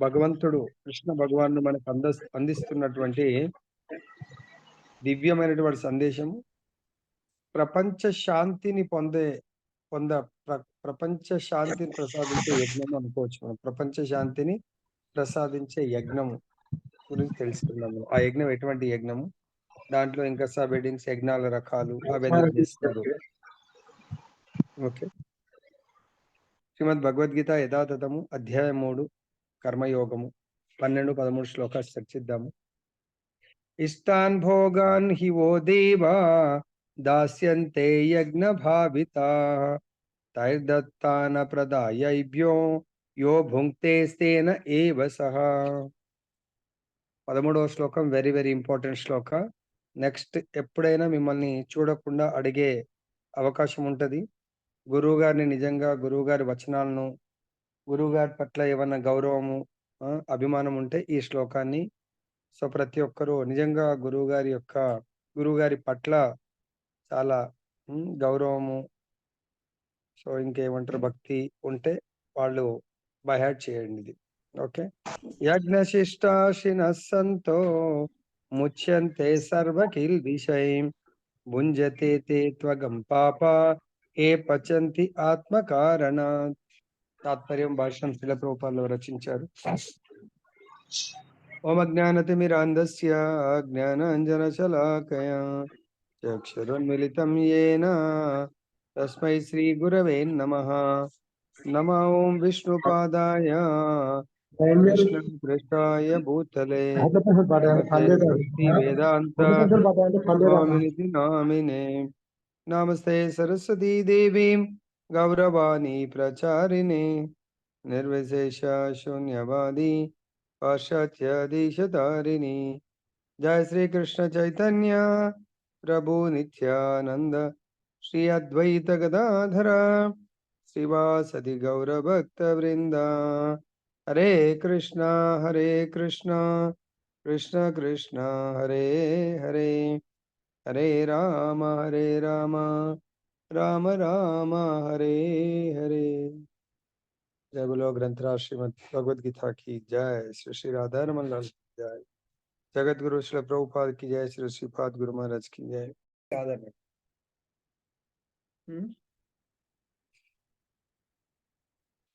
భగవంతుడు కృష్ణ భగవానుడు మనకు అందిస్తున్నటువంటి దివ్యమైనటువంటి సందేశము ప్రపంచ శాంతిని పొంద ప్రపంచ శాంతిని ప్రసాదించే యజ్ఞం అనుకోవచ్చు. మనం ప్రపంచ శాంతిని ప్రసాదించే యజ్ఞము గురించి తెలుసుకున్నాము. ఆ యజ్ఞం ఎటువంటి యజ్ఞము, దాంట్లో ఇంకా సబ్ హెడ్డింగ్స్, యజ్ఞాల రకాలు అవి ఎందుకు చేస్తారు. ఓకే. శ్రీమద్ భగవద్గీత యథాతథము అధ్యాయం 3 కర్మయోగము 12, 13 శ్లోకాలు చర్చిద్దాము. ఇష్టాన్ భోగాన్ హి వో దేవా దాస్యంతే యజ్ఞ భావితా తైర్దత్తాన ప్రదాయైభ్యో యో భుంక్తే స్తేన ఏవ సహ. 13వ శ్లోకం వెరీ వెరీ ఇంపార్టెంట్ శ్లోక. నెక్స్ట్ ఎప్పుడైనా మిమ్మల్ని చూడకుండా అడిగే అవకాశం ఉంటది. గురువు గారిని నిజంగా గురువు గారి వచనాలను, గురువు గారి పట్ల ఏమన్నా గౌరవము, అభిమానం ఉంటే ఈ శ్లోకాన్ని సో ప్రతి ఒక్కరూ నిజంగా గురువు గారి పట్ల చాలా గౌరవము, సో ఇంకేమంటారు భక్తి ఉంటే వాళ్ళు బై హార్ట్ చేయండి ఇది. ఓకే. యజ్ఞశిష్టాశిన సంతో ముచ్యంతే సర్వకిల్ విషయం భుంజతే తే త్వగం పాప ఏ పచంతి ఆత్మకారణ. తాత్పర్యం భాషణం శిల ప్రభుపాదులు రచించారు. ఓం అజ్ఞానతిమిరాంధస్య జ్ఞానాంజనశలాకయా చక్షురున్మిలితం యేన తస్మై శ్రీ గురవే నమః. నమో ఓం విష్ణుపాదాయ కృష్ణాయ భూతలే భక్తి వేదాంత స్వామినిధి నామినే. నమస్తే సరస్వతీ దేవీం గౌరవాణి ప్రచారిణే నిర్విశేష శూన్యవాది పాశ్చాత్యదేశతారిణి. జయ శ్రీ కృష్ణ చైతన్య ప్రభు నిత్యానంద శ్రీ అద్వైత గదాధర శ్రీవాసది గౌరభక్త వృంద. హరే కృష్ణ కృష్ణ కృష్ణ హరే హరే, హరే రామ రామ రామ హరే హరే. जय बोलो ग्रंथराज श्रीमद भगवद गीता की जय. श्री श्री राधा रमन लाल की जय. जगत गुरु श्री प्रभुपाद की जय. श्री श्रीपाद गुरु महाराज की जय.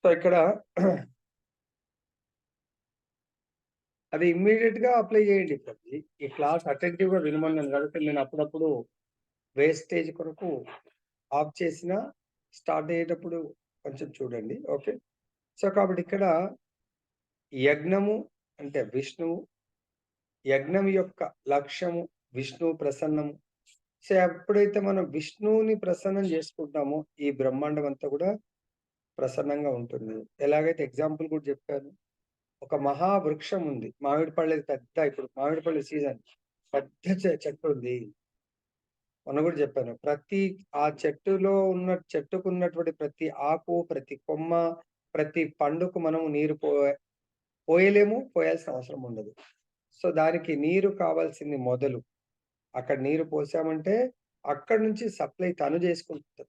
సో ఇక్కడ అది ఇమ్మీడియట్ గా అప్లై చేయండి. ఈ క్లాస్ అటెంటివ్ గా వినమన్నాను కాబట్టి నేను అప్పుడప్పుడు వేస్టేజ్ కొరకు ఆఫ్ చేసిన స్టార్ట్ అయ్యేటప్పుడు కొంచెం చూడండి. ఓకే. సో కాబట్టి ఇక్కడ యజ్ఞము అంటే విష్ణువు, యజ్ఞం యొక్క లక్ష్యము విష్ణువు ప్రసన్నము. సో ఎప్పుడైతే మనం విష్ణువుని ప్రసన్నం చేసుకుంటామో ఈ బ్రహ్మాండం అంతా కూడా ప్రసన్నంగా ఉంటుంది. ఎలాగైతే ఎగ్జాంపుల్ కూడా చెప్పాను, ఒక మహావృక్షం ఉంది, మామిడి పళ్ళు పెద్ద, ఇప్పుడు మామిడి పళ్ళు సీజన్, పెద్ద చెట్టు ఉంది. మొన్న కూడా చెప్పాను, ప్రతి ఆ చెట్టుకు ఉన్నటువంటి ప్రతి ఆకు, ప్రతి కొమ్మ, ప్రతి పండుకు మనము నీరు పోయలేము, పోయాల్సిన అవసరం ఉండదు. సో దానికి నీరు కావాల్సింది మొదలు. అక్కడ నీరు పోసామంటే అక్కడి నుంచి సప్లై తను చేసుకుంటుంది.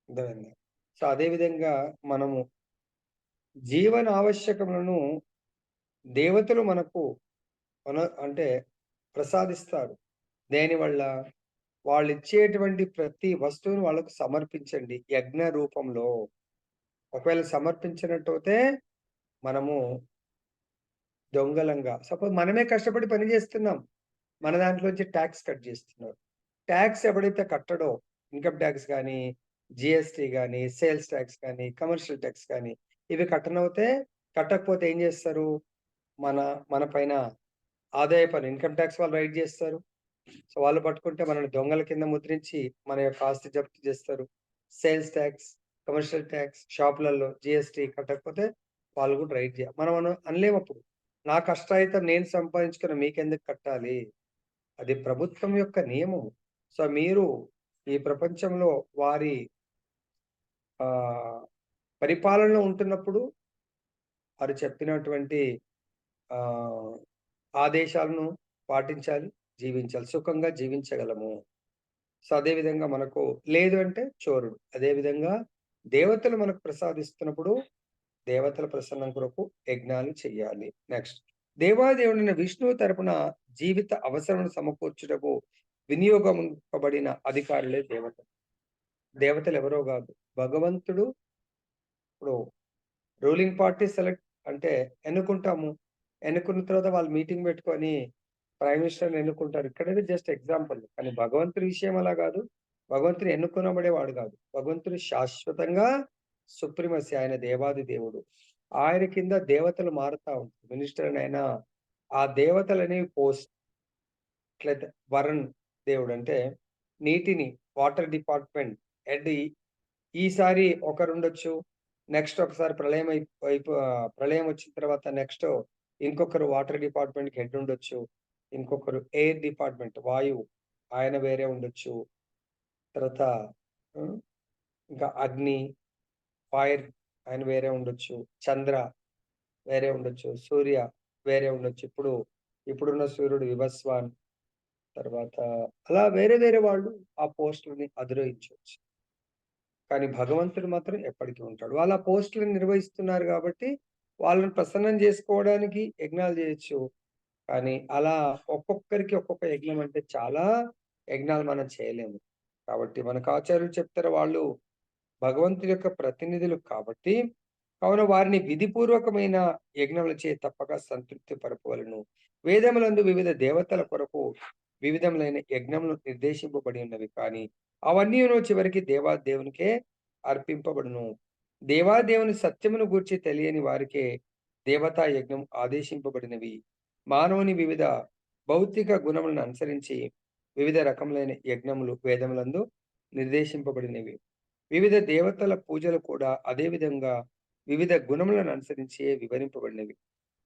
అర్థమైందా? సో అదే విధంగా మనము జీవన ఆవశ్యకములను దేవతలు మనకు అంటే ప్రసాదిస్తారు. దేనివల్ల? వాళ్ళు ఇచ్చేటువంటి ప్రతి వస్తువును వాళ్ళకు సమర్పించండి యజ్ఞ రూపంలో. ఒకవేళ సమర్పించినట్టయితే మనము దొంగలంగా, సపోజ్ మనమే కష్టపడి పని చేస్తున్నాం, మన దాంట్లోంచి ట్యాక్స్ కట్ చేస్తున్నారు. ట్యాక్స్ ఎప్పుడైతే కట్టడో, ఇన్కమ్ ట్యాక్స్ కానీ, జిఎస్టీ కానీ, సేల్స్ ట్యాక్స్ కానీ, కమర్షియల్ ట్యాక్స్ కానీ, ఇవి కట్టకపోతే ఏం చేస్తారు? మన పైన ఆదాయ పన్ను ఇన్కమ్ ట్యాక్స్ వాళ్ళు రైడ్ చేస్తారు. సో వాళ్ళు పట్టుకుంటే మనల్ని దొంగల కింద ముద్రించి మన యొక్క ఆస్తి జప్తు చేస్తారు. సేల్స్ ట్యాక్స్, కమర్షియల్ ట్యాక్స్, షాపులలో జిఎస్టీ కట్టకపోతే వాళ్ళు కూడా రైడ్ చేయాలి. మనం అనలేము అప్పుడు, నా కష్టాయితం నేను సంపాదించుకున్న మీకెందుకు కట్టాలి? అది ప్రభుత్వం యొక్క నియమం. సో మీరు ఈ ప్రపంచంలో వారి పరిపాలనలో ఉంటున్నప్పుడు వారు చెప్పినటువంటి ఆదేశాలను పాటించాలి, జీవించాలి, సుఖంగా జీవించగలము. సో అదేవిధంగా మనకు లేదు అంటే చోరుడు. అదేవిధంగా దేవతలు మనకు ప్రసాదిస్తున్నప్పుడు దేవతల ప్రసన్నం కొరకు యజ్ఞాలు చెయ్యాలి. నెక్స్ట్ దేవాదేవుడైన విష్ణువు తరపున జీవిత అవసరమును సమకూర్చుటకు వినియోగింపబడిన అధికారులే దేవతలు. దేవతలు ఎవరో గాదు. భగవంతుడు ఇప్పుడు రూలింగ్ పార్టీ సెలెక్ట్ అంటే ఎన్నుకుంటాము. ఎన్నుకున్న తర్వాత వాళ్ళు మీటింగ్ పెట్టుకొని ప్రైమ్ మినిస్టర్‌ని ఎన్నుకుంటారు. ఇక్కడైతే జస్ట్ ఎగ్జాంపుల్. కానీ భగవంతుడి విషయం అలా గాదు. భగవంతుడు ఎన్నుకొనబడేవాడు గాదు. భగవంతుడు శాశ్వతంగా సుప్రీమసీ. ఆయన దేవాది దేవుడు. ఆయన కింద దేవతలు మారుతా ఉంటారు. మినిస్టర్‌నైనా ఆ దేవతలనేవి పోస్ట్ ఎట్లయితే వరుణ్ దేవుడు అంటే నీటిని వాటర్ డిపార్ట్‌మెంట్ హెడ్ ఈసారి ఒకరుండొచ్చు. నెక్స్ట్ ఒకసారి ప్రళయం వచ్చిన తర్వాత నెక్స్ట్ ఇంకొకరు వాటర్ డిపార్ట్‌మెంట్‌కి హెడ్ ఉండొచ్చు. ఇంకొకరు ఎయిర్ డిపార్ట్‌మెంట్ వాయువు ఆయన వేరే ఉండొచ్చు. తర్వాత హ్మ్. ఇంకా అగ్ని, ఫైర్ ఆయన వేరే ఉండొచ్చు. చంద్ర వేరే ఉండొచ్చు. సూర్య వేరే ఉండొచ్చు. ఇప్పుడున్న సూర్యుడు వివస్వాన్. తర్వాత అలా వేరే వేరే వాళ్ళు ఆ పోస్టులని అధిరోహించొచ్చు. కానీ భగవంతుడు మాత్రం ఎప్పటికీ ఉంటాడు. వాళ్ళు ఆ పోస్టులను నిర్వహిస్తున్నారు గాబట్టి, వాళ్ళని ప్రసన్నం జేసుకోవడానికి యజ్ఞాలు జేయొచ్చు. కానీ అలా ఒక్కొక్కరికి ఒక్కొక్క యజ్ఞం అంటే చాలా యజ్ఞాలు మనం చేయలేము. కాబట్టి మనకు ఆచార్యులు చెప్తారు వాళ్ళు భగవంతుడి యొక్క ప్రతినిధులు కాబట్టి, కావున వారిని విధిపూర్వకమైన యజ్ఞములచే తప్పక సంతృప్తి పరపవలెను. వేదములందు వివిధ దేవతల కొరకు వివిధములైన యజ్ఞములు నిర్దేశింపబడి ఉన్నవి కానీ, అవన్నీయును చివరికి దేవాదేవునికే అర్పింపబడును. దేవాదేవుని సత్యమును గూర్చి తెలియని వారికే దేవతా యజ్ఞం ఆదేశింపబడినవి. మానవుని వివిధ భౌతిక గుణములను అనుసరించి వివిధ రకములైన యజ్ఞములు వేదములందు నిర్దేశింపబడినవి. వివిధ దేవతల పూజలు కూడా అదే విధంగా వివిధ గుణములను అనుసరించే వివరింపబడినవి.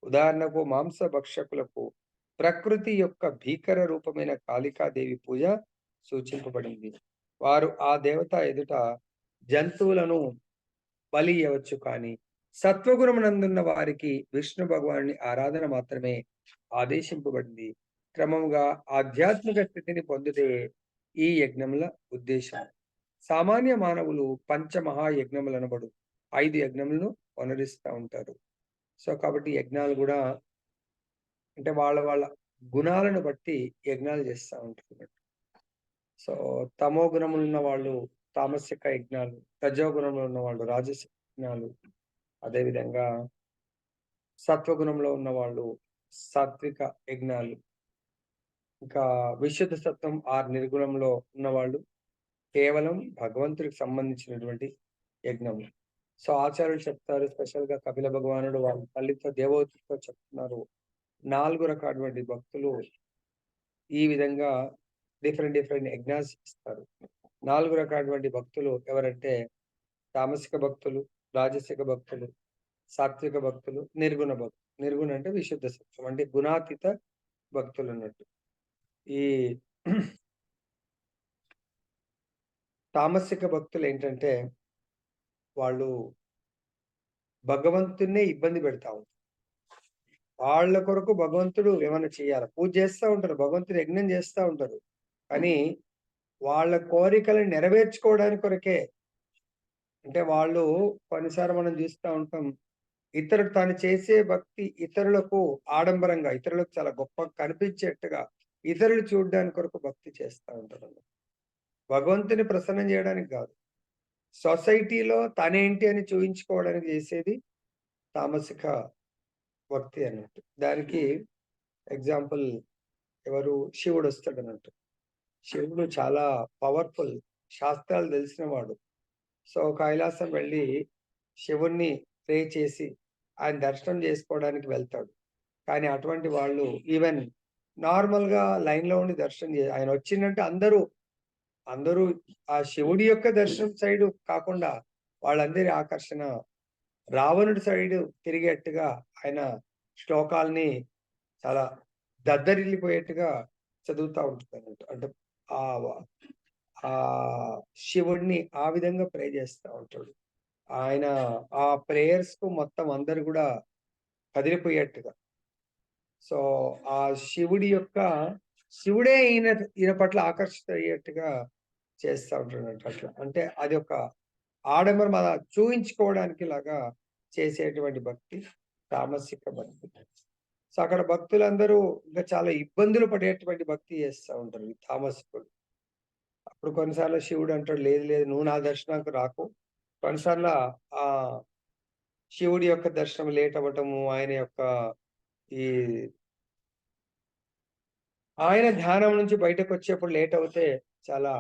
ఉదాహరణకు మాంస భక్షకులకు ప్రకృతి యొక్క భీకర రూపమైన కాళికాదేవి పూజ సూచింపబడింది. వారు ఆ దేవత ఎదుట జంతువులను బలి ఇయ్యవచ్చు కానీ సత్వగుణమునందున్న వారికి విష్ణు భగవానుని ఆరాధన మాత్రమే ఆదేశింపబడింది. క్రమముగా ఆధ్యాత్మిక స్థితిని పొందుటే ఈ యజ్ఞముల ఉద్దేశం. సామాన్య మానవులు పంచమహాయజ్ఞములనబడు 5 యజ్ఞములను వనరిస్తా ఉంటారు. సో, కాబట్టి యజ్ఞాలు గూడా అంటే వాళ్ళ వాళ్ళ గుణాలను బట్టి యజ్ఞాలు చేస్తా ఉంటారన్నట్టు. సో, తమో గుణములున్న వాళ్ళు తామసిక యజ్ఞాలు, రజో గుణంలో ఉన్నవాళ్ళు రాజసిక యజ్ఞాలు, అదేవిధంగా సత్వగుణంలో ఉన్నవాళ్ళు సాత్విక యజ్ఞాలు, ఇంకా విశుద్ధ సత్వం నిర్గుణంలో ఉన్నవాళ్ళు కేవలం భగవంతుడికి సంబంధించినటువంటి యజ్ఞములు. సో, ఆచార్యులు చెప్తారు స్పెషల్‌గా కపిల భగవానుడు వాళ్ళ తల్లితో దేవహూతితో చెప్తున్నారు. 4 రకాలటువంటి భక్తులు ఈ విధంగా డిఫరెంట్ డిఫరెంట్ యజ్ఞాస్ చేస్తారు. 4 రకాలటువంటి భక్తులు ఎవరంటే తామసిక భక్తులు, రాజసిక భక్తులు, సాత్విక భక్తులు, నిర్గుణ భక్తులు. నిర్గుణ అంటే విశుద్ధ సత్వం అంటే గుణాతీత భక్తులన్నట్టు. ఈ తామసిక భక్తులేంటంటే వాళ్ళు భగవంతుడినే ఇబ్బంది పెడతా ఉంటారు. వాళ్ళ కొరకు భగవంతుడు ఏమన్నా చేయాలా? పూజ చేస్తా ఉంటారు. భగవంతుడు యజ్ఞం చేస్తా ఉంటారు. కానీ వాళ్ళ కోరికలను నెరవేర్చుకోవడానికి కొరకే అంటే వాళ్ళు కొన్నిసార్లు మనం చూస్తా ఉంటాం. తను చేసే భక్తి ఇతరులకు ఆడంబరంగా, ఇతరులకు చాలా గొప్పగా కనిపించేట్టుగా ఇతరులు చూడ్డానికి కొరకు భక్తి చేస్తా ఉంటారన్నమాట. భగవంతుని ప్రసన్నం చేయడానికి గాదు. సొసైటీలో తనేంటి అని చూయించుకోవడానికి చేసేది తామసిక భక్తి అన్నట్టు. దానికి ఎగ్జాంపుల్ ఎవరు? శివుడొస్తాడన్నట్టు. శివుడు చాలా పవర్‌ఫుల్. శాస్త్రాలు తెలిసినవాడు. సో, కైలాసం వెళ్ళి శివుడిని ప్రే చేసి ఆయన దర్శనం చేసుకోవడానికి వెళ్తాడు. కానీ అటువంటి వాళ్ళు ఈవెన్ నార్మల్‌గా లైన్‌లో ఉండి దర్శనం ఆయన వచ్చిండంటే అందరూ ఆ శివుడి యొక్క దర్శనం సైడు కాకుండా వాళ్ళందరి ఆకర్షణ రావణుడి సైడు తిరిగేట్టుగా ఆయన శ్లోకాల్ని చాలా దద్దరిల్లిపోయేట్టుగా చదువుతా ఉంటాడన్నట్టు. అంటే ఆహ్, వ శివుడిని ఆ విధంగా ప్రే చేస్తా ఉంటాడు. ఆయన ఆ ప్రేయర్స్‌కు మొత్తం అందరూ గూడా కదిలిపోయేట్టుగా. సో, ఆ శివుడి యొక్క శివుడే ఈయన పట్ల ఆకర్షితుడయ్యేట్టుగా చేస్తా ఉంటాడన్నట్టు అట్లా. అంటే అది ఒక ఆడంబరం అలా చూయించుకోవడానికి లాగా చేసేటువంటి భక్తి తామసిక భక్తి. సో, అక్కడ భక్తులందరూ ఇంకా చాలా ఇబ్బందులు పడేటువంటి భక్తి చేస్తా ఉంటారు ఈ తామసికులు. అప్పుడు కొన్నిసార్లు శివుడు అంటాడు, "లేదు లేదు నువ్వు నా దర్శనానికి రాకు." కొన్నిసార్ల ఆహ్, శివుడి యొక్క దర్శనం లేట్ అవ్వటము, ఆయన యొక్క ఈ ఆయన ధ్యానం నుంచి బయటకొచ్చేప్పుడు లేట్ అవుతే చాలా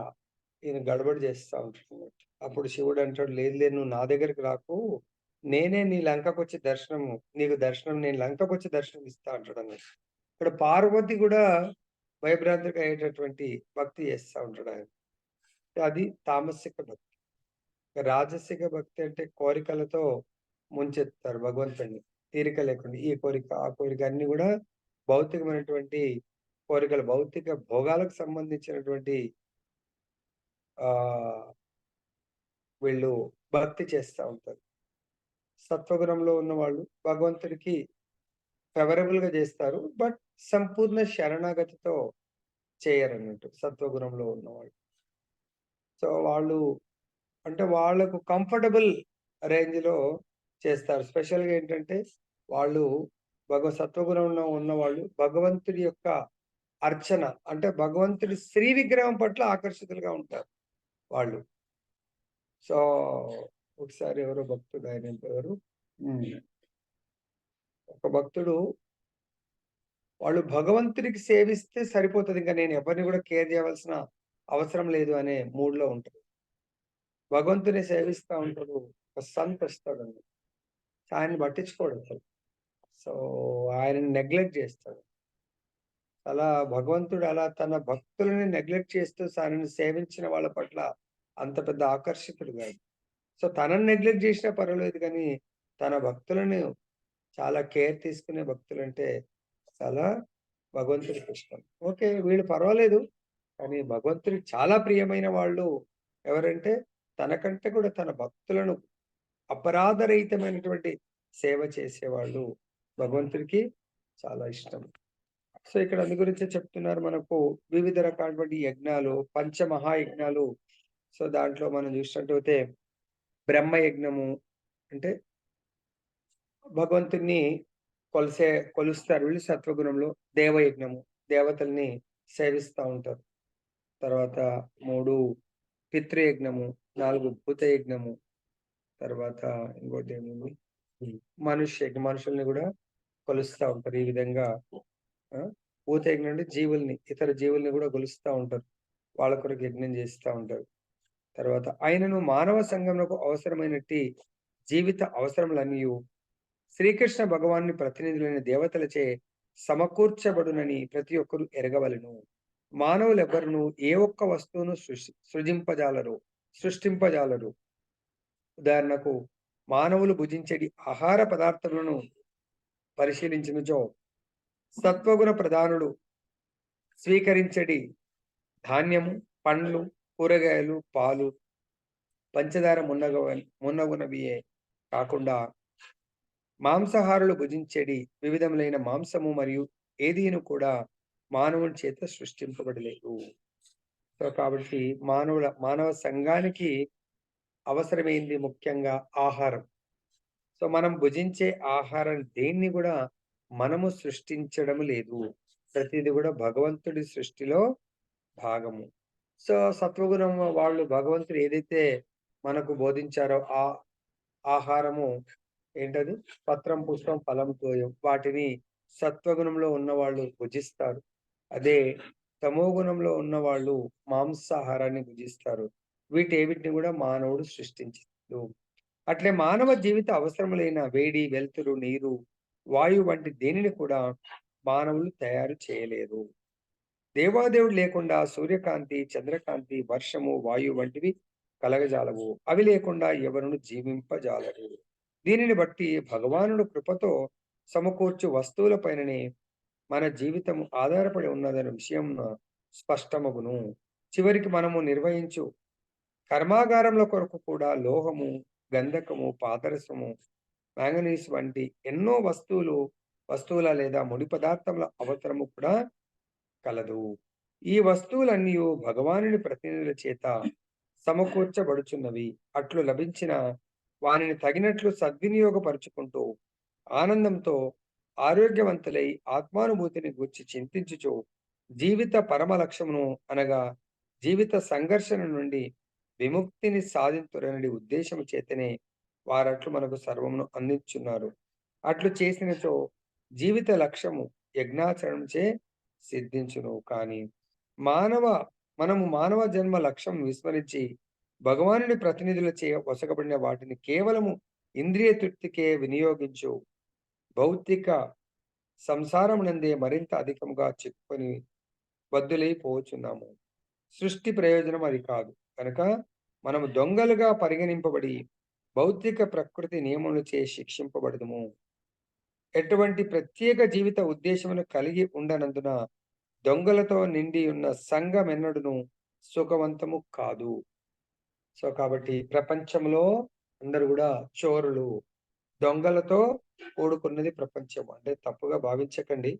ఈయన గడబడి చేస్తా ఉంటాడన్నమాట. అప్పుడు శివుడు అంటాడు, "లేదు లేదు నువ్వు నా దగ్గరికి రాకు. నేనే నీ లంకకొచ్చి నీకు దర్శనం నేను లంకకొచ్చి దర్శనం ఇస్తా" అంటాడన్నమాట. ఇక్కడ పార్వతి గూడా భయభ్రాంతికి అయ్యేటటువంటి భక్తి చేస్తా ఉంటాడాయన. అది తామసిక భక్తి. రాజసిక భక్తి అంటే కోరికలతో ముంచెత్తుతారు భగవంతుడిని. తీరిక లేకుండా ఈ కోరిక, ఆ కోరిక అన్నీ గూడా భౌతికమైనటువంటి కోరికలు, భౌతిక భోగాలకు సంబంధించినటువంటి ఆహ్, వీళ్ళు భక్తి చేస్తా ఉంటారు. సత్వగుణంలో ఉన్నవాళ్ళు భగవంతుడికి ఫేవరబుల్‌గా జేస్తారు. బట్ సంపూర్ణ శరణాగతితో చేయరన్నట్టు సత్వగుణంలో ఉన్నవాళ్ళు. సో, వాళ్ళు అంటే వాళ్ళకు కంఫర్టబుల్ రేంజ్‌లో చేస్తారు. స్పెషల్‌గా ఏంటంటే వాళ్ళు సత్వగుణంలో ఉన్నవాళ్ళు భగవంతుడి యొక్క అర్చన అంటే భగవంతుడి శ్రీ విగ్రహం పట్ల ఆకర్షితులుగా ఉంటారు వాళ్ళు. సో, ఒకసారి ఎవరో భక్తుడు ఆయన ఎవరు హ్మ్. ఒక భక్తుడు వాళ్ళు భగవంతుడికి సేవిస్తే సరిపోతది. ఇంక నేను ఎవరిని గూడా కేర్ జేయవలసిన అవసరం లేదు అనే మూడ్‌లో ఉంటారు. భగవంతుడిని సేవిస్తా ఉంటాడు. ఒక సంత్ వస్తాడండి. ఆయన్ని పట్టించుకోడసలు. సో, ఆయనని నెగ్లెక్ట్ జేస్తాడు. అలా భగవంతుడు అలా తన భక్తులని నెగ్లెక్ట్ చేస్తూ తనని సేవించిన వాళ్ళ పట్ల అంత పెద్ద ఆకర్షితుడు గాదు. సో, తనని నెగ్లెక్ట్ జేసినా పర్వాలేదు గానీ, తన భక్తులను చాలా కేర్ తీసుకునే భక్తులంటే చాలా భగవంతుడికిష్టం. ఓకే. వీళ్ళు పర్వాలేదు. కానీ భగవంతుడికి చాలా ప్రియమైన వాళ్ళు ఎవరంటే, తనకంటే కూడా తన భక్తులను అపరాధరహితమైనటువంటి సేవ చేసేవాళ్ళు భగవంతుడికి చాలా ఇష్టం. సో, ఇక్కడ అందు గురించే చెప్తున్నారు మనకు వివిధ రకాలటువంటి యజ్ఞాలు, పంచమహాయజ్ఞాలు. సో, దాంట్లో మనం చూసినట్టయితే బ్రహ్మయజ్ఞము అంటే భగవంతుడిని కొలిసే కొలుస్తారు వీళ్ళు సత్వగుణంలో. దేవయజ్ఞము, దేవతల్ని సేవిస్తా ఉంటారు. తర్వాత 3 పితృయజ్ఞము, 4 భూతయజ్ఞము, తర్వాత ఇంకోటేముంది మనుష్యయజ్ఞం మనుషుల్ని గూడా కొలుస్తా ఉంటారు. ఈ విధంగా ఆ! భూతయజ్ఞం అంటే జీవుల్ని, ఇతర జీవుల్ని గూడా కొలుస్తా ఉంటారు. వాళ్ళ కొరకు యజ్ఞం జేస్తా ఉంటారు. తర్వాత ఆయనను మానవ సంఘమునకు అవసరమైనట్టి జీవిత అవసరములన్నీయు శ్రీకృష్ణ భగవానుని ప్రతినిధులైన దేవతలచే సమకూర్చబడునని ప్రతి ఒక్కరు ఎరగవలెను. మానవులెవ్వరును ఏ ఒక్క వస్తువును సృష్టింపజాలరు. ఉదాహరణకు మానవులు భుజించెడి ఆహార పదార్థములను పరిశీలించినచో సత్వగుణ ప్రధానుడు స్వీకరించెడి ధాన్యము, పండ్లు, కూరగాయలు, పాలు, పంచదార మున్నగునవియే కాకుండా మాంసాహారులు భుజించెడి వివిధములైన మాంసము మరియు ఏదీను కూడా మానవుని చేత సృష్టింపబడలేదు. సో, కాబట్టి మానవ సంఘానికి అవసరమైంది ముఖ్యంగా ఆహారం. సో, మనం భుజించే ఆహారం దేన్ని గూడా మనము సృష్టించడం లేదు. ప్రతీది గూడా భగవంతుడి సృష్టిలో భాగము. సో, సత్వగుణం వాళ్ళు భగవంతుడు ఏదైతే మనకు బోధించారో ఆ ఆహారము ఏంటది? పత్రం, పుష్పం, ఫలం, తోయం. వాటిని సత్వగుణంలో ఉన్నవాళ్ళు భుజిస్తారు. అదే తమోగుణంలో ఉన్నవాళ్ళు మాంసాహారాన్ని భుజిస్తారు. వీటేవిటిని గూడా మానవుడు సృష్టించలేదు. అట్లే మానవ జీవిత అవసరములైన వేడి, వెలుతురు, నీరు, వాయువు వంటి దేనిని కూడా మానవులు తయారు చేయలేదు. దేవాదేవుడు లేకుండా సూర్యకాంతి, చంద్రకాంతి, వర్షము, వాయువు వంటివి కలగజాలవు. అవి లేకుండా ఎవరును జీవింపజాలరు. దీనిని బట్టి భగవానుడు కృపతో సమకూర్చు వస్తువుల పైననే మన జీవితం ఆధారపడి ఉన్నదనే విషయం స్పష్టమగును. చివరికి మనము నిర్వహించు కర్మాగారముల కొరకు కూడా లోహము, గంధకము, పాదరసము, మాంగనీస్ వంటి ఎన్నో వస్తువుల లేదా ముడి పదార్థముల అవసరము కూడా కలదు. ఈ వస్తువులన్నీయు భగవానుని ప్రతినిధుల చేత సమకూర్చబడుచున్నవి. అట్లు లభించిన వానిని తగినట్లు సద్వినియోగపరుచుకుంటూ ఆనందంతో ఆరోగ్యవంతులై ఆత్మానుభూతిని గూర్చి చింతించుచు జీవిత పరమ లక్ష్యమును అనగా జీవిత సంఘర్షణ నుండి విముక్తిని సాధింతురనడి ఉద్దేశము చేతనే వారట్లు మనకు సర్వమును అందించున్నారు. అట్లు చేసినచో జీవిత లక్ష్యము యజ్ఞాచరణచే సిద్ధించును. కానీ మానవ మానవ జన్మ లక్ష్యం విస్మరించి భగవానుడి ప్రతినిధులచే వసగబడిన వాటిని కేవలము ఇంద్రియ తృప్తికే వినియోగించు భౌతిక సంసారమునందే మరింత అధికముగా చిక్కుకొని బద్దులైపోవచ్చున్నాము. సృష్టి ప్రయోజనం అది కాదు. కనుక మనము దొంగలుగా పరిగణింపబడి భౌతిక ప్రకృతి నియమములచే శిక్షింపబడదుము. ఎటువంటి ప్రత్యేక జీవిత ఉద్దేశమును కలిగి ఉండనందున దొంగలతో నిండి ఉన్న సంఘమెన్నడును సుఖవంతము కాదు. సో, కాబట్టి ప్రపంచంలో అందరూ గూడా చోరులు, దొంగలతో కూడుకున్నది ప్రపంచం. అంటే తప్పుగా భావించకండి.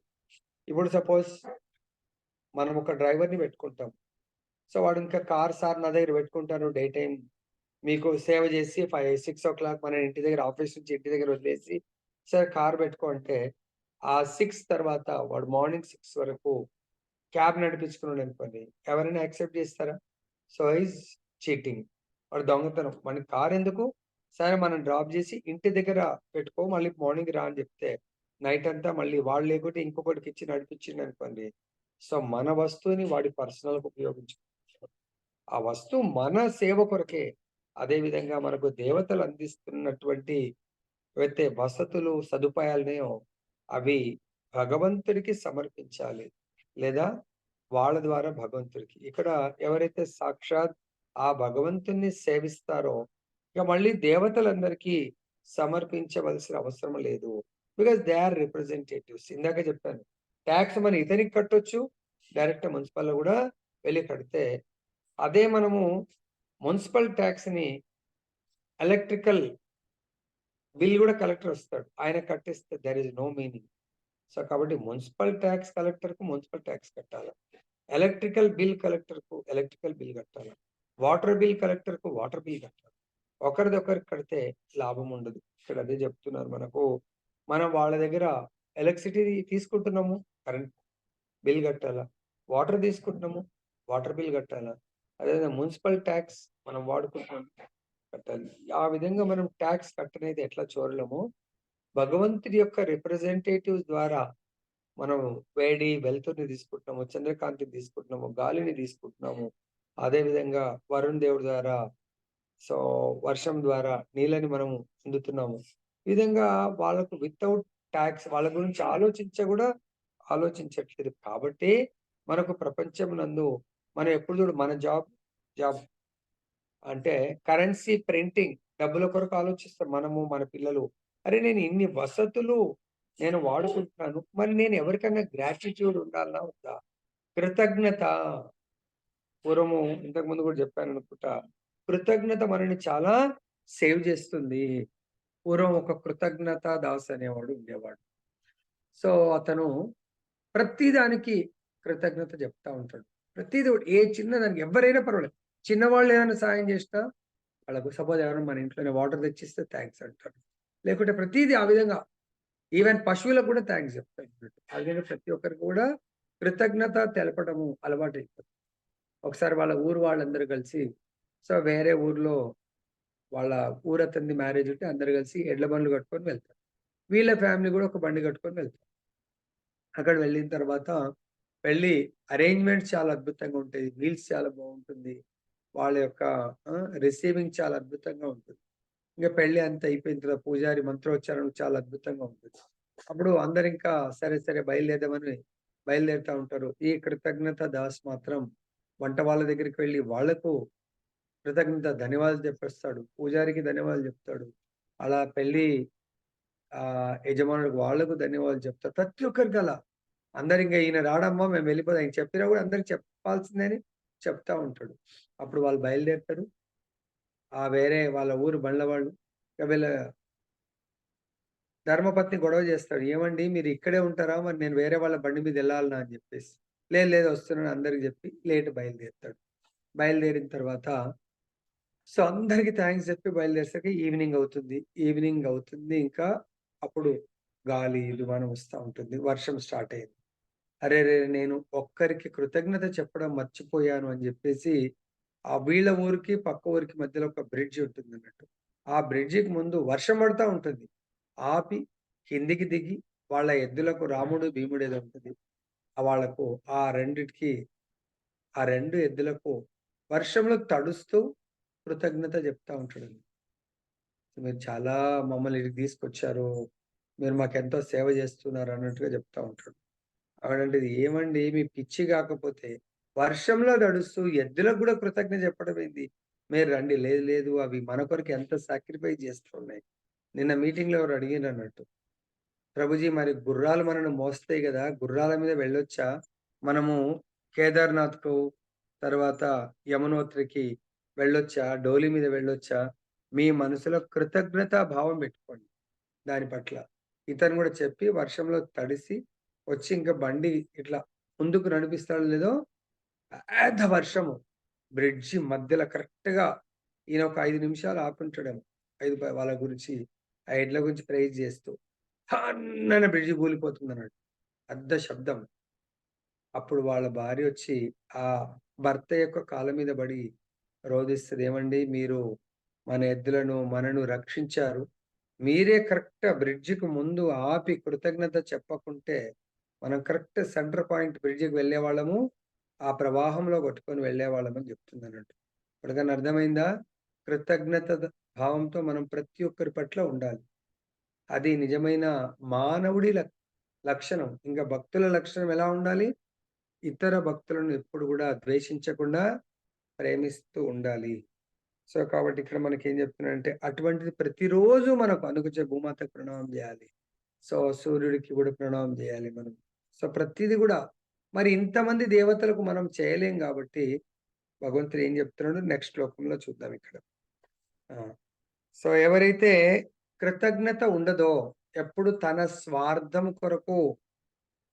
ఇప్పుడు సపోజ్ మనం ఒక డ్రైవర్‌ని పెట్టుకుంటాం. సో, వాడు ఇంకా కార్ సార్ నా దగ్గర పెట్టుకుంటాను డే టైమ్ మీకు సేవ చేసి 6:00 మన ఇంటి దగ్గర ఆఫీస్ నుంచి ఇంటి దగ్గర వదిలేసి, సార్ కార్ పెట్టుకో అంటే, ఆ 6 తర్వాత వాడు మార్నింగ్ 6 వరకు క్యాబ్ నడిపించుకున్నాడనుకోండి, ఎవరైనా యాక్సెప్ట్ చేస్తారా? So, is cheating. వాడు దొంగతనం. మనకి కారెందుకు? సరే మనం డ్రాప్ జేసి ఇంటి దగ్గర పెట్టుకో మళ్ళీ మార్నింగ్ రా అని జెప్తే, నైట్ అంతా మళ్ళీ వాడు లేకుంటే ఇంకొకడికిచ్చి నడిపించిండనుకోండి. సో, మన వస్తువుని వాడి పర్సనల్‌గా ఉపయోగించుకుంటున్నాడు. ఆ వస్తువు మన సేవ కొరకే. అదే విధంగా మనకు దేవతలు అందిస్తున్నటువంటి ఏవైతే వసతులు, సదుపాయాలున్నాయో అవి భగవంతుడికి సమర్పించాలి. లేదా వాళ్ళ ద్వారా భగవంతుడికి. ఇక్కడ ఎవరైతే సాక్షాత్ ఆ భగవంతుడిని సేవిస్తారో, ఇక మళ్ళీ దేవతలందరికీ సమర్పించవలసిన అవసరం లేదు. Because they are representatives. ఇందాక చెప్పాను. టాక్స్ మనం ఇతనికి కట్టొచ్చు. డైరెక్ట్ మున్సిపల్‌లో గూడా వెళ్లి కడితే, అదే మనము మున్సిపల్ టాక్స్‌ని ఎలక్ట్రికల్ బిల్ గూడా కలెక్టర్ వస్తాడు. ఆయన కట్టిస్తే there is no meaning. So, కాబట్టి మున్సిపల్ టాక్స్ కలెక్టర్‌కు మున్సిపల్ టాక్స్ కట్టాల. ఎలక్ట్రికల్ బిల్ కలెక్టర్‌కు ఎలక్ట్రికల్ బిల్ కట్టాల. వాటర్ బిల్ కలెక్టర్‌కు వాటర్ బిల్ కట్టాలి. ఒకరిదొకరికి కడితే లాభం ఉండదు. ఇక్కడ అదే చెప్తున్నారు మనకు. మనం వాళ్ళ దగ్గర ఎలక్ట్రిసిటీ తీసుకుంటున్నాము, కరెంట్ బిల్ కట్టాలా. వాటర్ తీసుకుంటున్నాము, వాటర్ బిల్ కట్టాలా. అదేవిధంగా మున్సిపల్ టాక్స్ మనం వాడుకుంటున్నాం, కట్టాలి. ఆ విధంగా మనం టాక్స్ కట్టనేది ఎట్లా చోరలేమో, భగవంతుడి యొక్క రిప్రజెంటేటివ్స్ ద్వారా మనం వేడి, వెలుతురుని తీసుకుంటున్నాము, చంద్రకాంతిని తీసుకుంటున్నాము, గాలిని తీసుకుంటున్నాము. అదే విధంగా వరుణ్ దేవుడి ద్వారా సో, వర్షం ద్వారా నీళ్ళని మనము పొందుతున్నాము. ఈ విధంగా వాళ్ళకు వితౌట్ టాక్స్ వాళ్ళ గురించి గూడా ఆలోచించట్లేదు. కాబట్టి మనకు ప్రపంచమునందు మనం ఎప్పుడు చూడు మన జాబ్ అంటే కరెన్సీ ప్రింటింగ్ డబ్బుల కొరకు ఆలోచిస్తాం మనము, మన పిల్లలు. అరే! నేను ఇన్ని వసతులు నేను వాడుకుంటున్నాను. మరి నేను ఎవరికన్నా గ్రాటిట్యూడ్ ఉండాలనా వద్దా? కృతజ్ఞత. పూర్వము ఇంతకుముందు గూడా జెప్పాననుకుంటా. కృతజ్ఞత మనల్ని చాలా సేవ్ జేస్తుంది. పూర్వం ఒక కృతజ్ఞత దాస్ అనేవాడు ఉండేవాడు. సో, అతను ప్రతి దానికి కృతజ్ఞత జెప్తా ఉంటాడు. ప్రతీది గూడా ఏ చిన్నదానికి ఎవ్వరైనా పర్వాలేదు. చిన్నవాళ్ళు ఏమైనా సాయం జేసినా వాళ్ళకు సపోజ్ ఎవరైనా మన ఇంట్లోనే వాటర్ తెచ్చిస్తే థాంక్స్ అంటారు. లేకుంటే ప్రతీది ఆ విధంగా ఈవెన్ పశువులకు గూడా థాంక్స్ జెప్తాడు. ఆ విధంగా ప్రతి ఒక్కరికి గూడా కృతజ్ఞత తెలపడము అలవాటైపోయింది. ఒకసారి వాళ్ళ ఊరు వాళ్ళందరూ కలిసి సో, వేరే ఊర్లో వాళ్ళ ఊరతనిది మ్యారేజ్ ఉంటే అందరూ కలిసి ఎడ్ల బండ్లు కట్టుకొని వెళ్తారు. వీళ్ళ ఫ్యామిలీ గూడా ఒక బండి కట్టుకొని వెళ్తారు. అక్కడ వెళ్ళిన తర్వాత పెళ్లి అరేంజ్‌మెంట్స్ చాలా అద్భుతంగా ఉంటాయి. మీల్స్ చాలా బావుంటుంది. వాళ్ళ యొక్క రిసీవింగ్ చాలా అద్భుతంగా ఉంటుంది. ఇంక పెళ్లి అంతా అయిపోయిన తర్వాత పూజారి మంత్రోచ్చారణ చాలా అద్భుతంగా ఉంటుంది. అప్పుడు అందరింకా సరే, సరే బయలుదేరదామని బయలుదేరుతా ఉంటారు. ఈ కృతజ్ఞత దాస్ మాత్రం వంట వాళ్ళ దగ్గరికి వెళ్లి వాళ్లకు కృతజ్ఞత ధన్యవాదాలు చెప్పేస్తాడు. పూజారికి ధన్యవాదాలు చెప్తాడు. అలా పెళ్లి యజమానులకు వాళ్ళకు ధన్యవాదాలు చెప్తారు. ప్రతి ఒక్కరికి అలా. అందరింక ఈయన రాడమ్మా మేము వెళ్ళిపోదాం. ఆయన చెప్పినా గూడా అందరికి చెప్పాల్సిందే అని చెప్తా ఉంటాడు. అప్పుడు వాళ్ళు బయలుదేరుతారు. వేరే వాళ్ళ ఊరు బండ్ల వాళ్ళు ఇక వీళ్ళ ధర్మపత్ని గొడవ చేస్తాడు. "ఏవండీ మీరు ఇక్కడే ఉంటారా? మరి నేను వేరే వాళ్ళ బండి మీద ఎళ్ళాలనా" అని జెప్పేసి. లేదు, లేదు వస్తున్నాను అందరికి జెప్పి లేట్ బయలుదేరుతాడు. బయలుదేరిన తర్వాత సో, అందరికి థాంక్స్ చెప్పి బయలుదేరేసరికి ఈవినింగ్ అవుతుంది. ఈవినింగ్ అవుతుంది ఇంకా అప్పుడు గాలి, దుమారం వస్తా ఉంటుంది. వర్షం స్టార్ట్ అయింది. అరెరే! నేను ఒక్కరికి కృతజ్ఞత చెప్పడం మర్చిపోయాను అని జెప్పేసి, ఆ వీళ్ళ ఊరికి, పక్క ఊరికి మధ్యలో ఒక బ్రిడ్జ్ ఉంటుందన్నట్టు. ఆ బ్రిడ్జికి ముందు వర్షం పడతా ఉంటుంది. ఆపి కిందికి దిగి వాళ్ళ ఎద్దులకు రాముడు, భీముడు ఏదో ఉంటది. వాళ్ళకు ఆ రెండిటికి ఆ 2 ఎద్దులకు వర్షంలో తడుస్తూ కృతజ్ఞత జెప్తా ఉంటాడండి. మీరు చాలా మమ్మల్ని ఈడికి తీసుకొచ్చారు. మీరు మాకెంతో సేవ జేస్తున్నారు అన్నట్టుగా జెప్తా ఉంటాడు. ఆవిడంటది, "ఏమండి మీ పిచ్చి గాకపోతే వర్షంలో తడుస్తూ ఎద్దులకు గూడా కృతజ్ఞత చెప్పడం ఏంది? మీరు రండి." లేదు లేదు అవి మన కొరకు ఎంత సాక్రిఫైస్ చేస్తున్నాయి. నిన్న మీటింగ్‌లో ఎవరో అడిగిర్రన్నట్టు. ప్రభుజీ మరి గుర్రాలు మనల్ని మోస్తాయి గదా! గుర్రాల మీద వెళ్ళొచ్చా? మనము కేదార్‌నాథ్‌కు, తర్వాత యమునోత్రికి వెళ్ళొచ్చా? డోలి మీద వెళ్ళొచ్చా? మీ మనసులో కృతజ్ఞతా భావం పెట్టుకోండి దాని పట్ల. ఇతను గూడా చెప్పి వర్షంలో తడిసి వచ్చి ఇంక బండి ఇట్లా ముందుకు నడిపిస్తాడో లేదో పెద్ద వర్షము. బ్రిడ్జి మధ్యలో కరెక్ట్‌గా ఈయన ఒక 5 నిమిషాలు ఆపుంటాడేమో. వాళ్ళ గురించి ఆ ఎడ్ల గురించి ప్రైజ్ చేస్తూ. టన్నన బ్రిడ్జి కూలిపోతుందన్నాడు. పెద్ద శబ్దం. అప్పుడు వాళ్ళ భార్యొచ్చి ఆ భర్త యొక్క కాళ్ళ మీద పడి రోదిస్తది. "ఏవండీ మీరు మన ఎద్దులను, మనను రక్షించారు. మీరే కరెక్ట్ బ్రిడ్జికి ముందు ఆపి కృతజ్ఞత చెప్పకుంటే, మనం కరెక్ట్ సెంటర్ పాయింట్ బ్రిడ్జికి వెళ్ళేవాళ్ళము. ఆ ప్రవాహంలో కొట్టుకొని వెళ్ళేవాళ్ళమని" చెప్తుందన్నట్టు. ఇప్పటికన్నా అర్థమైందా? కృతజ్ఞత భావంతో మనం ప్రతి ఒక్కరి పట్ల ఉండాలి. అది నిజమైన మానవుడి లక్షణం. ఇంకా భక్తుల లక్షణం ఎలా ఉండాలి? ఇతర భక్తులను ఎప్పుడు గూడా ద్వేషించకుండా ప్రేమిస్తూ ఉండాలి. సో, కాబట్టి ఇక్కడ మనకేం చెప్తున్నాడంటే, అటువంటిది ప్రతిరోజు మనకు అనుకుచే భూమాతకు ప్రణామం జేయాలి. సో, సూర్యుడికి గూడా ప్రణామం జేయాలి మనం. సో, ప్రతీది గూడా మరి ఇంతమంది దేవతలకు మనం చేయలేం గాబట్టి, భగవంతుడు ఏం జెప్తున్నాడో నెక్స్ట్ శ్లోకంలో చూద్దాం ఇక్కడ. ఆ! సో, ఎవరైతే కృతజ్ఞత ఉండదో, ఎప్పుడు తన స్వార్థం కొరకు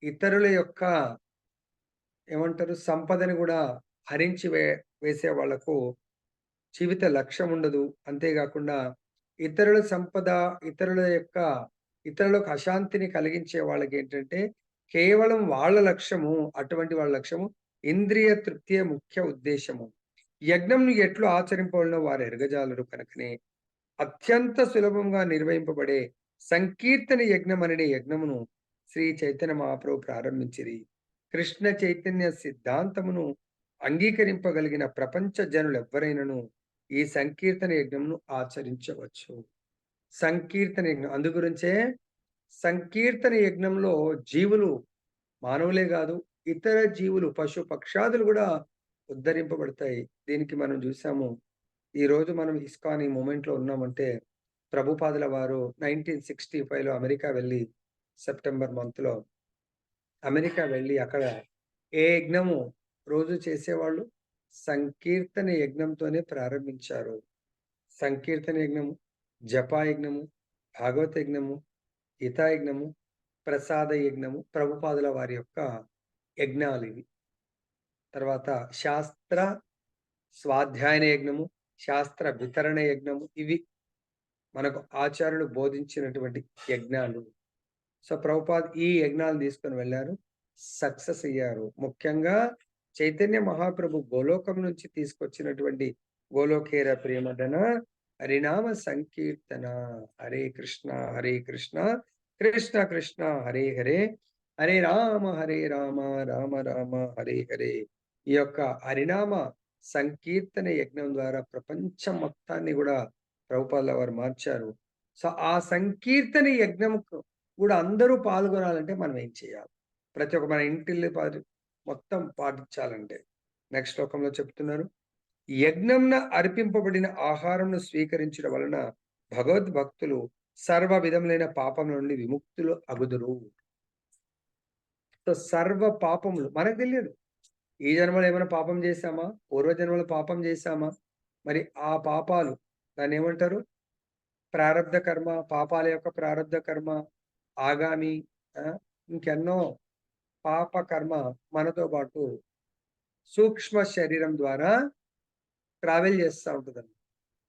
ఇతరుల యొక్క ఏమంటారు సంపదని గూడా హరించి వేసే వాళ్ళకు జీవిత లక్ష్యం ఉండదు. అంతేగాకుండా ఇతరుల సంపద, ఇతరుల యొక్క ఇతరులకు అశాంతిని కలిగించే వాళ్ళకేంటంటే, కేవలం వాళ్ళ లక్ష్యము అటువంటి వాళ్ళ లక్ష్యము ఇంద్రియ తృప్తియే ముఖ్య ఉద్దేశ్యము. యజ్ఞంను ఎట్లు ఆచరింపవలనో వారు ఎరగజాలరు కనుకనే అత్యంత సులభంగా నిర్వహింపబడే సంకీర్తన యజ్ఞమననే యజ్ఞమును శ్రీ చైతన్య మహాప్రభు ప్రారంభించిరి. కృష్ణ చైతన్య సిద్ధాంతమును అంగీకరింపగలిగిన ప్రపంచ జనులెవ్వరైనను ఈ సంకీర్తన యజ్ఞమును ఆచరించవచ్చు. సంకీర్తన యజ్ఞం అందుగురించే సంకీర్తన యజ్ఞంలో జీవులు మానవులే గాదు, ఇతర జీవులు పశు, పక్షాదులు గూడా ఉద్ధరింపబడతాయి. దీనికి మనం జూసాము. ఈరోజు మనం ఇస్కాన్ ఈ మూమెంట్‌లో ఉన్నామంటే, ప్రభుపాదుల వారు 1965లో అమెరికా వెళ్లి సెప్టెంబర్ మంత్‌లో అమెరికా వెళ్లి అక్కడ ఏ యజ్ఞము రోజు చేసేవాళ్ళు? సంకీర్తన యజ్ఞంతోనే ప్రారంభించారు. సంకీర్తన యజ్ఞము, జపా యజ్ఞము, భాగవత యజ్ఞము, గీతా యజ్ఞము, ప్రసాద యజ్ఞము ప్రభుపాదుల వారి యొక్క యజ్ఞాలివి. తర్వాత శాస్త్ర స్వాధ్యాయన యజ్ఞము, శాస్త్ర వితరణ యజ్ఞము ఇవి మనకు ఆచార్యులు బోధించినటువంటి యజ్ఞాలు. సో, ప్రభుపాద్ ఈ యజ్ఞాలు తీసుకొని వెళ్లారు. సక్సెస్ అయ్యారు. ముఖ్యంగా చైతన్య మహాప్రభు గోలోకం నుంచి తీసుకొచ్చినటువంటి గోలోకేర ప్రేమదన హరినామ సంకీర్తన. హరే కృష్ణ, హరే కృష్ణ, కృష్ణ కృష్ణ హరే హరే, హరే రామ, హరే రామ, రామ రామ హరే హరే. ఈ యొక్క హరినామ సంకీర్తన యజ్ఞం ద్వారా ప్రపంచం మొత్తాన్ని గూడా ప్రభుపాదుల వారు మార్చారు. సో, ఆ సంకీర్తన యజ్ఞంకు గూడా అందరూ పాల్గొనాలంటే మనం ఏం చేయాలి? ప్రతి ఒక్క మన ఇంటిల్లి మొత్తం పాటించాలంటే. నెక్స్ట్ శ్లోకంలో చెప్తున్నారు. యజ్ఞంన అర్పింపబడిన ఆహారంను స్వీకరించడం వలన భగవద్భక్తులు సర్వ విధములైన పాపం నుండి విముక్తులు అగుదురు. సో, సర్వ పాపములు మనకు తెలియదు. ఈ జన్మలో ఏమైనా పాపం చేశామా? పూర్వ జన్మలో పాపం చేశామా? మరి ఆ పాపాలు దాన్నేమంటారు? ప్రారబ్ధ కర్మ, పాపాల యొక్క ప్రారబ్ధ కర్మ, ఆగామి ఆ! ఇంకెన్నో పాప కర్మ మనతో పాటు సూక్ష్మ శరీరం ద్వారా ట్రావెల్ చేస్తా ఉంటదండి.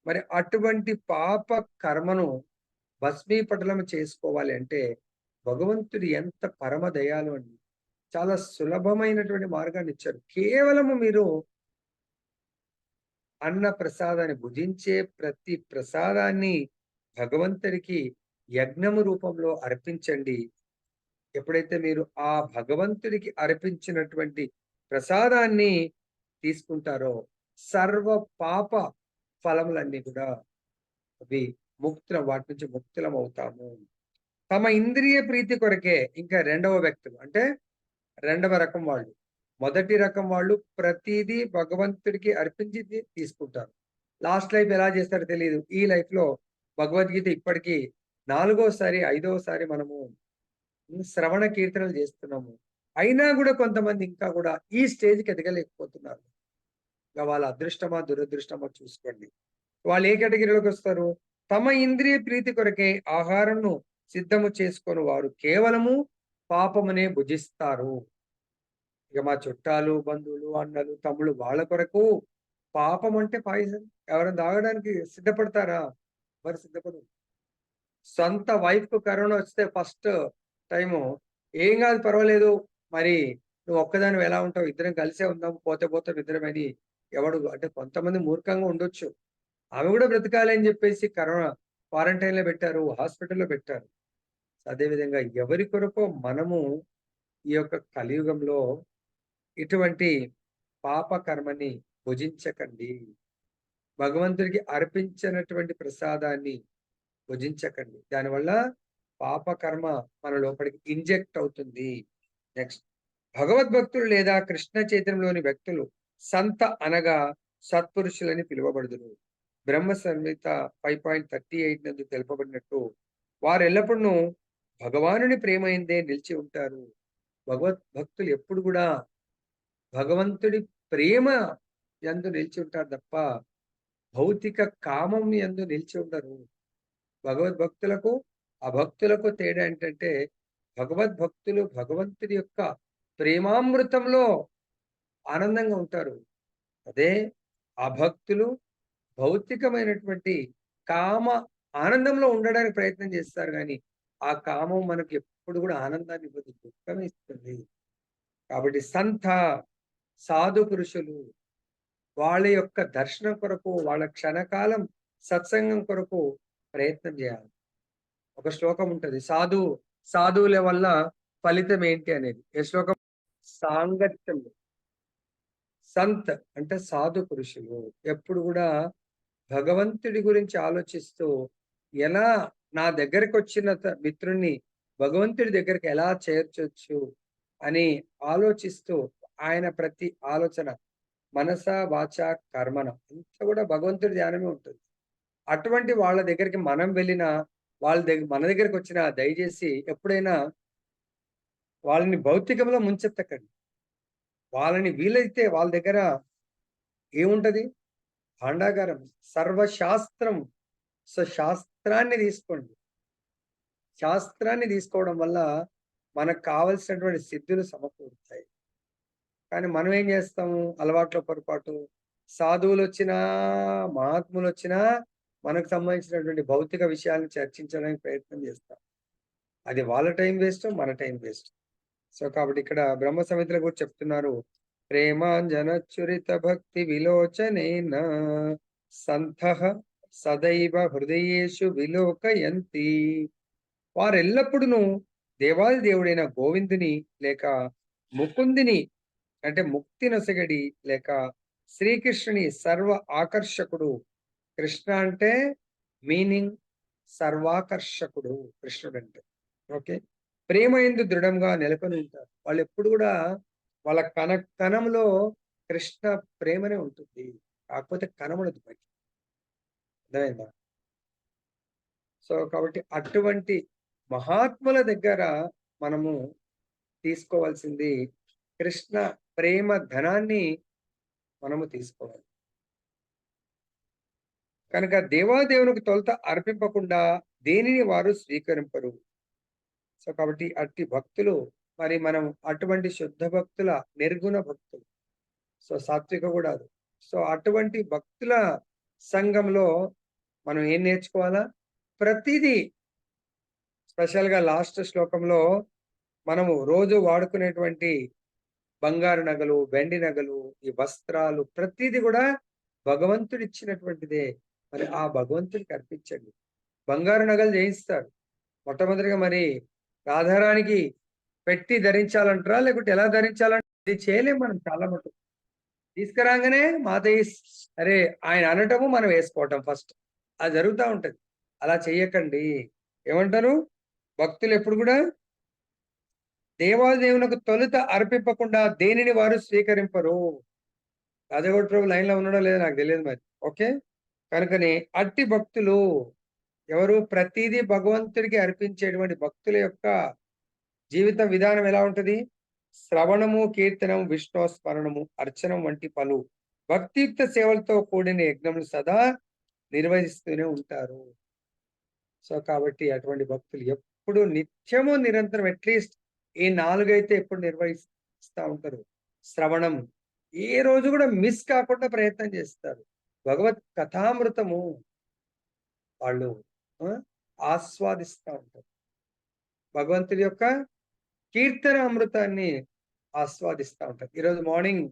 మరి అటువంటి పాప కర్మను భస్మీపటలం చేసుకోవాలి అంటే భగవంతుడు ఎంత పరమ దయాలు అండి. చాలా సులభమైనటువంటి మార్గాన్ని ఇచ్చారు. కేవలము మీరు అన్న ప్రసాదాన్ని భుజించే ప్రతి ప్రసాదాన్ని భగవంతుడికి యజ్ఞము రూపంలో అర్పించండి. ఎప్పుడైతే మీరు ఆ భగవంతుడికి అర్పించినటువంటి ప్రసాదాన్ని తీసుకుంటారో సర్వ పాప ఫలములన్నీ కూడా అవి వాటి నుంచి ముక్తులం అవుతాము. తమ ఇంద్రియ ప్రీతి కొరకే ఇంకా రెండవ వ్యక్తులు అంటే రెండవ రకం వాళ్ళు. మొదటి రకం వాళ్ళు ప్రతిదీ భగవంతుడికి అర్పించి తీసుకుంటారు. లాస్ట్ లైఫ్ ఎలా చేస్తారో తెలీదు. ఈ లైఫ్ లో భగవద్గీత ఇప్పటికీ నాలుగోసారి, ఐదోసారి మనము శ్రవణ కీర్తనలు చేస్తున్నాము. అయినా కూడా కొంతమంది ఇంకా కూడా ఈ స్టేజ్‌కి ఎదగలేకపోతున్నారు. ఇక వాళ్ళ అదృష్టమా, దురదృష్టమా చూసుకోండి. వాళ్ళు ఏ కేటగిరీలోకి వస్తారు? తమ ఇంద్రియ ప్రీతి కొరకే ఆహారంను సిద్ధము చేసుకొని వారు కేవలము పాపమునే భుజిస్తారు. ఇక మా చుట్టాలు, బంధువులు, అన్నలు, తమ్ముళ్ళు వాళ్ళ కొరకు పాపం అంటే పాయిజన్. ఎవరైనా తాగడానికి సిద్ధపడతారా? మరి సిద్ధపడరు. సొంత వైఫ్‌కు కరోనా వస్తే ఫస్ట్ టైము "ఏం గాదు పర్వాలేదు. మరి నువ్వు ఒక్కదానివి ఎలా ఉంటావు? ఇద్దరం కలిసే ఉందాం. పోతే పోతాం ఇద్దరమని" ఎవడు అంటే కొంతమంది మూర్ఖంగా ఉండొచ్చు. ఆమె గూడా బ్రతకాలి అని జెప్పేసి కరోనా క్వారంటైన్‌లో పెట్టారు. హాస్పిటల్‌లో పెట్టారు. అదే విధంగా ఎవరి కొరకో మనము ఈ యొక్క కలియుగంలో ఇటువంటి పాప కర్మని భుజించకండి. భగవంతుడికి అర్పించినటువంటి ప్రసాదాన్ని భుజించకండి. దానివల్ల పాప కర్మ మన లోపలికి ఇంజెక్ట్ అవుతుంది. నెక్స్ట్ భగవద్భక్తులు లేదా కృష్ణ చైతన్యంలోని వ్యక్తులు సంత అనగా సత్పురుషులని పిలువబడుదురు. బ్రహ్మ సంహిత 5.38 నందు తెలుపబడినట్టు వారెల్లప్పుడూ భగవానుని ప్రేమయందే నిలిచి ఉంటారు. భగవద్భక్తులు ఎప్పుడు కూడా భగవంతుడి ప్రేమ యందు నిలిచి ఉంటారు తప్ప భౌతిక కామం యందు నిలిచి ఉండరు. భగవద్భక్తులకు అభక్తులకు తేడా ఏంటంటే భగవద్భక్తులు భగవంతుడి యొక్క ప్రేమామృతంలో ఆనందంగా ఉంటారు. అదే అభక్తులు భౌతికమైనటువంటి కామ ఆనందంలో ఉండడానికి ప్రయత్నం చేస్తారు గానీ, ఆ కామం మనకు ఎప్పుడు కూడా ఆనందాన్ని ఇవ్వదు, దుఃఖమే ఇస్తుంది. కాబట్టి సాధు పురుషులు వాళ్ళ యొక్క దర్శనం కొరకు, వాళ్ళ క్షణకాలం సత్సంగం కొరకు ప్రయత్నం చేయాలి. ఒక శ్లోకం ఉంటది. సాధువుల వల్ల ఫలితం ఏంటి అనేది. ఏ శ్లోకం? సాంగత్యం. సంత్ అంటే సాధు పురుషులు ఎప్పుడు కూడా భగవంతుడి గురించి ఆలోచిస్తూ ఎలా నా దగ్గరకొచ్చిన మిత్రుడిని భగవంతుడి దగ్గరికి ఎలా చేర్చొచ్చు అని ఆలోచిస్తూ ఆయన ప్రతి ఆలోచన మనస, వాచ, కర్మన అంతా కూడా భగవంతుడి ధ్యానమే ఉంటుంది. అటువంటి వాళ్ళ దగ్గరికి మనం వెళ్ళినా, వాళ్ళ దగ్గర మన దగ్గరకొచ్చినా దయచేసి ఎప్పుడైనా వాళ్ళని భౌతికంలో ముంచెత్తకండి. వాళ్ళని వీలైతే వాళ్ళ దగ్గర ఏముంటది? భాండాగారం, సర్వశాస్త్రం. సో, శాస్త్రాన్ని తీసుకోండి. శాస్త్రాన్ని తీసుకోవడం వల్ల మనకు కావాల్సినటువంటి సిద్ధులు సమకూరుతాయి. కానీ మనం ఏం చేస్తాము? అలవాట్ల పొరపాటు సాధువులొచ్చినా, మహాత్ములొచ్చినా మనకు సంబంధించినటువంటి భౌతిక విషయాలను చర్చించడానికి ప్రయత్నం చేస్తాం. అది వాళ్ళ టైం వేస్ట్, మన టైం వేస్ట్. సో, కాబట్టి ఇక్కడ బ్రహ్మ సంహితలో కూడా చెప్తున్నారు. ప్రేమాంజనచ్చురిత భక్తి విలోచనేన సంతః సదైవ హృదయేషు విలోకయంతి. వారెల్లప్పుడును దేవాది దేవుడైన గోవిందుని లేక ముకుందిని అంటే ముక్తి నొసగడి లేక శ్రీకృష్ణుని సర్వ ఆకర్షకుడు. కృష్ణ అంటే మీనింగ్ సర్వాకర్షకుడు కృష్ణుడంటే. ఓకే. ప్రేమ యందు దృఢంగా నెలకొని ఉంటారు. వాళ్ళెప్పుడు కూడా వాళ్ళ కణంలో కృష్ణ ప్రేమనే ఉంటుంది. కాకపోతే కనబడదు పైకి. అర్థమైందా? సో, కాబట్టి అటువంటి మహాత్ముల దగ్గర మనము తీసుకోవాల్సింది కృష్ణ ప్రేమ ధనాన్ని మనము తీసుకోవాలి. కనుక దేవాదేవునికి తొలుత అర్పింపకుండా దేనిని వారు స్వీకరింపరు. సో, కాబట్టి అట్టి భక్తులు మరి మనం అటువంటి శుద్ధ భక్తుల నిర్గుణ భక్తులు. సో, సాత్విక కూడా అది. సో, అటువంటి భక్తుల సంఘంలో మనం ఏం నేర్చుకోవాలా? ప్రతిదీ స్పెషల్‌గా లాస్ట్ శ్లోకంలో మనము రోజు వాడుకునేటువంటి బంగారు నగలు, వెండి నగలు, ఈ వస్త్రాలు ప్రతీది గూడా భగవంతుడిచ్చినటువంటిదే. మరి ఆ భగవంతుడికి అర్పించండి. బంగారు నగలు జేయిస్తారు. మొట్టమొదటిగా మరి రాధారాణికి పెట్టి ధరించాలంటారా? లేకుంటే ఎలా ధరించాలంటే ఇది చేయలేం మనం చాలా మటుకు. తీసుకురాంగానే మాతయ్య అరే! ఆయన అనటము, మనం వేసుకోవటం ఫస్ట్. అది జరుగుతా ఉంటది. అలా చెయ్యకండి. ఏమంటారు? భక్తులెప్పుడు గూడా దేవాదేవునకు తొలుత అర్పింపకుండా దేనిని వారు స్వీకరింపరు. రాజగోటి ప్రభు లైన్‌లో ఉన్నాడో లేదో నాకు తెలియదు మరి. ఓకే. కనుకనే అట్టి భక్తులు ఎవరు? ప్రతీదీ భగవంతుడికి అర్పించేటువంటి భక్తుల యొక్క జీవిత విధానం ఎలా ఉంటది? శ్రవణము, కీర్తనం, విష్ణు స్మరణము, అర్చనం వంటి పలు భక్తియుక్త సేవలతో కూడిన యజ్ఞములు సదా నిర్వహిస్తూనే ఉంటారు. సో, కాబట్టి అటువంటి భక్తులు ఎప్పుడు నిత్యము నిరంతరం అట్‌లీస్ట్ ఈ 4 అయితే ఎప్పుడు నిర్వహిస్తా ఉంటారు. శ్రవణం ఏ రోజు కూడా మిస్ కాకుండా ప్రయత్నం చేస్తారు. భగవత్ కథామృతము వాళ్ళు ఆ! ఆస్వాదిస్తా ఉంటారు. భగవంతుడి యొక్క కీర్తన అమృతాన్ని ఆస్వాదిస్తా ఉంటారు. ఈరోజు మార్నింగ్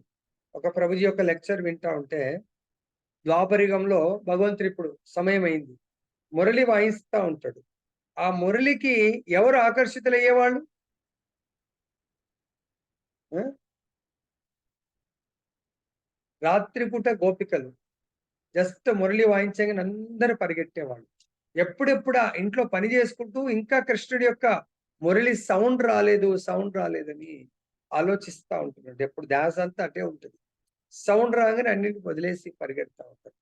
ఒక ప్రభుజీ యొక్క లెక్చర్ వింటా ఉంటే, ద్వాపరయుగంలో భగవంతుడు ఇప్పుడు సమయమైంది. మురళి వాయిస్తా ఉంటాడు. ఆ మురళికి ఎవరు ఆకర్షితులయ్యేవాళ్ళు? ఆ! రాత్రిపూట గోపికలు. జస్ట్ మురళి వాయించంగానే అందరూ పరిగెట్టేవాళ్ళు. ఎప్పుడెప్పుడా ఇంట్లో పని చేసుకుంటూ ఇంకా కృష్ణుడి యొక్క మురళి సౌండ్ రాలేదని ఆలోచిస్తా ఉంటున్నాడు. ఎప్పుడు ధ్యాస అంతా అటే ఉంటుంది. సౌండ్ రాగానే అన్నిటిని వదిలేసి పరిగెడతా ఉంటాడు.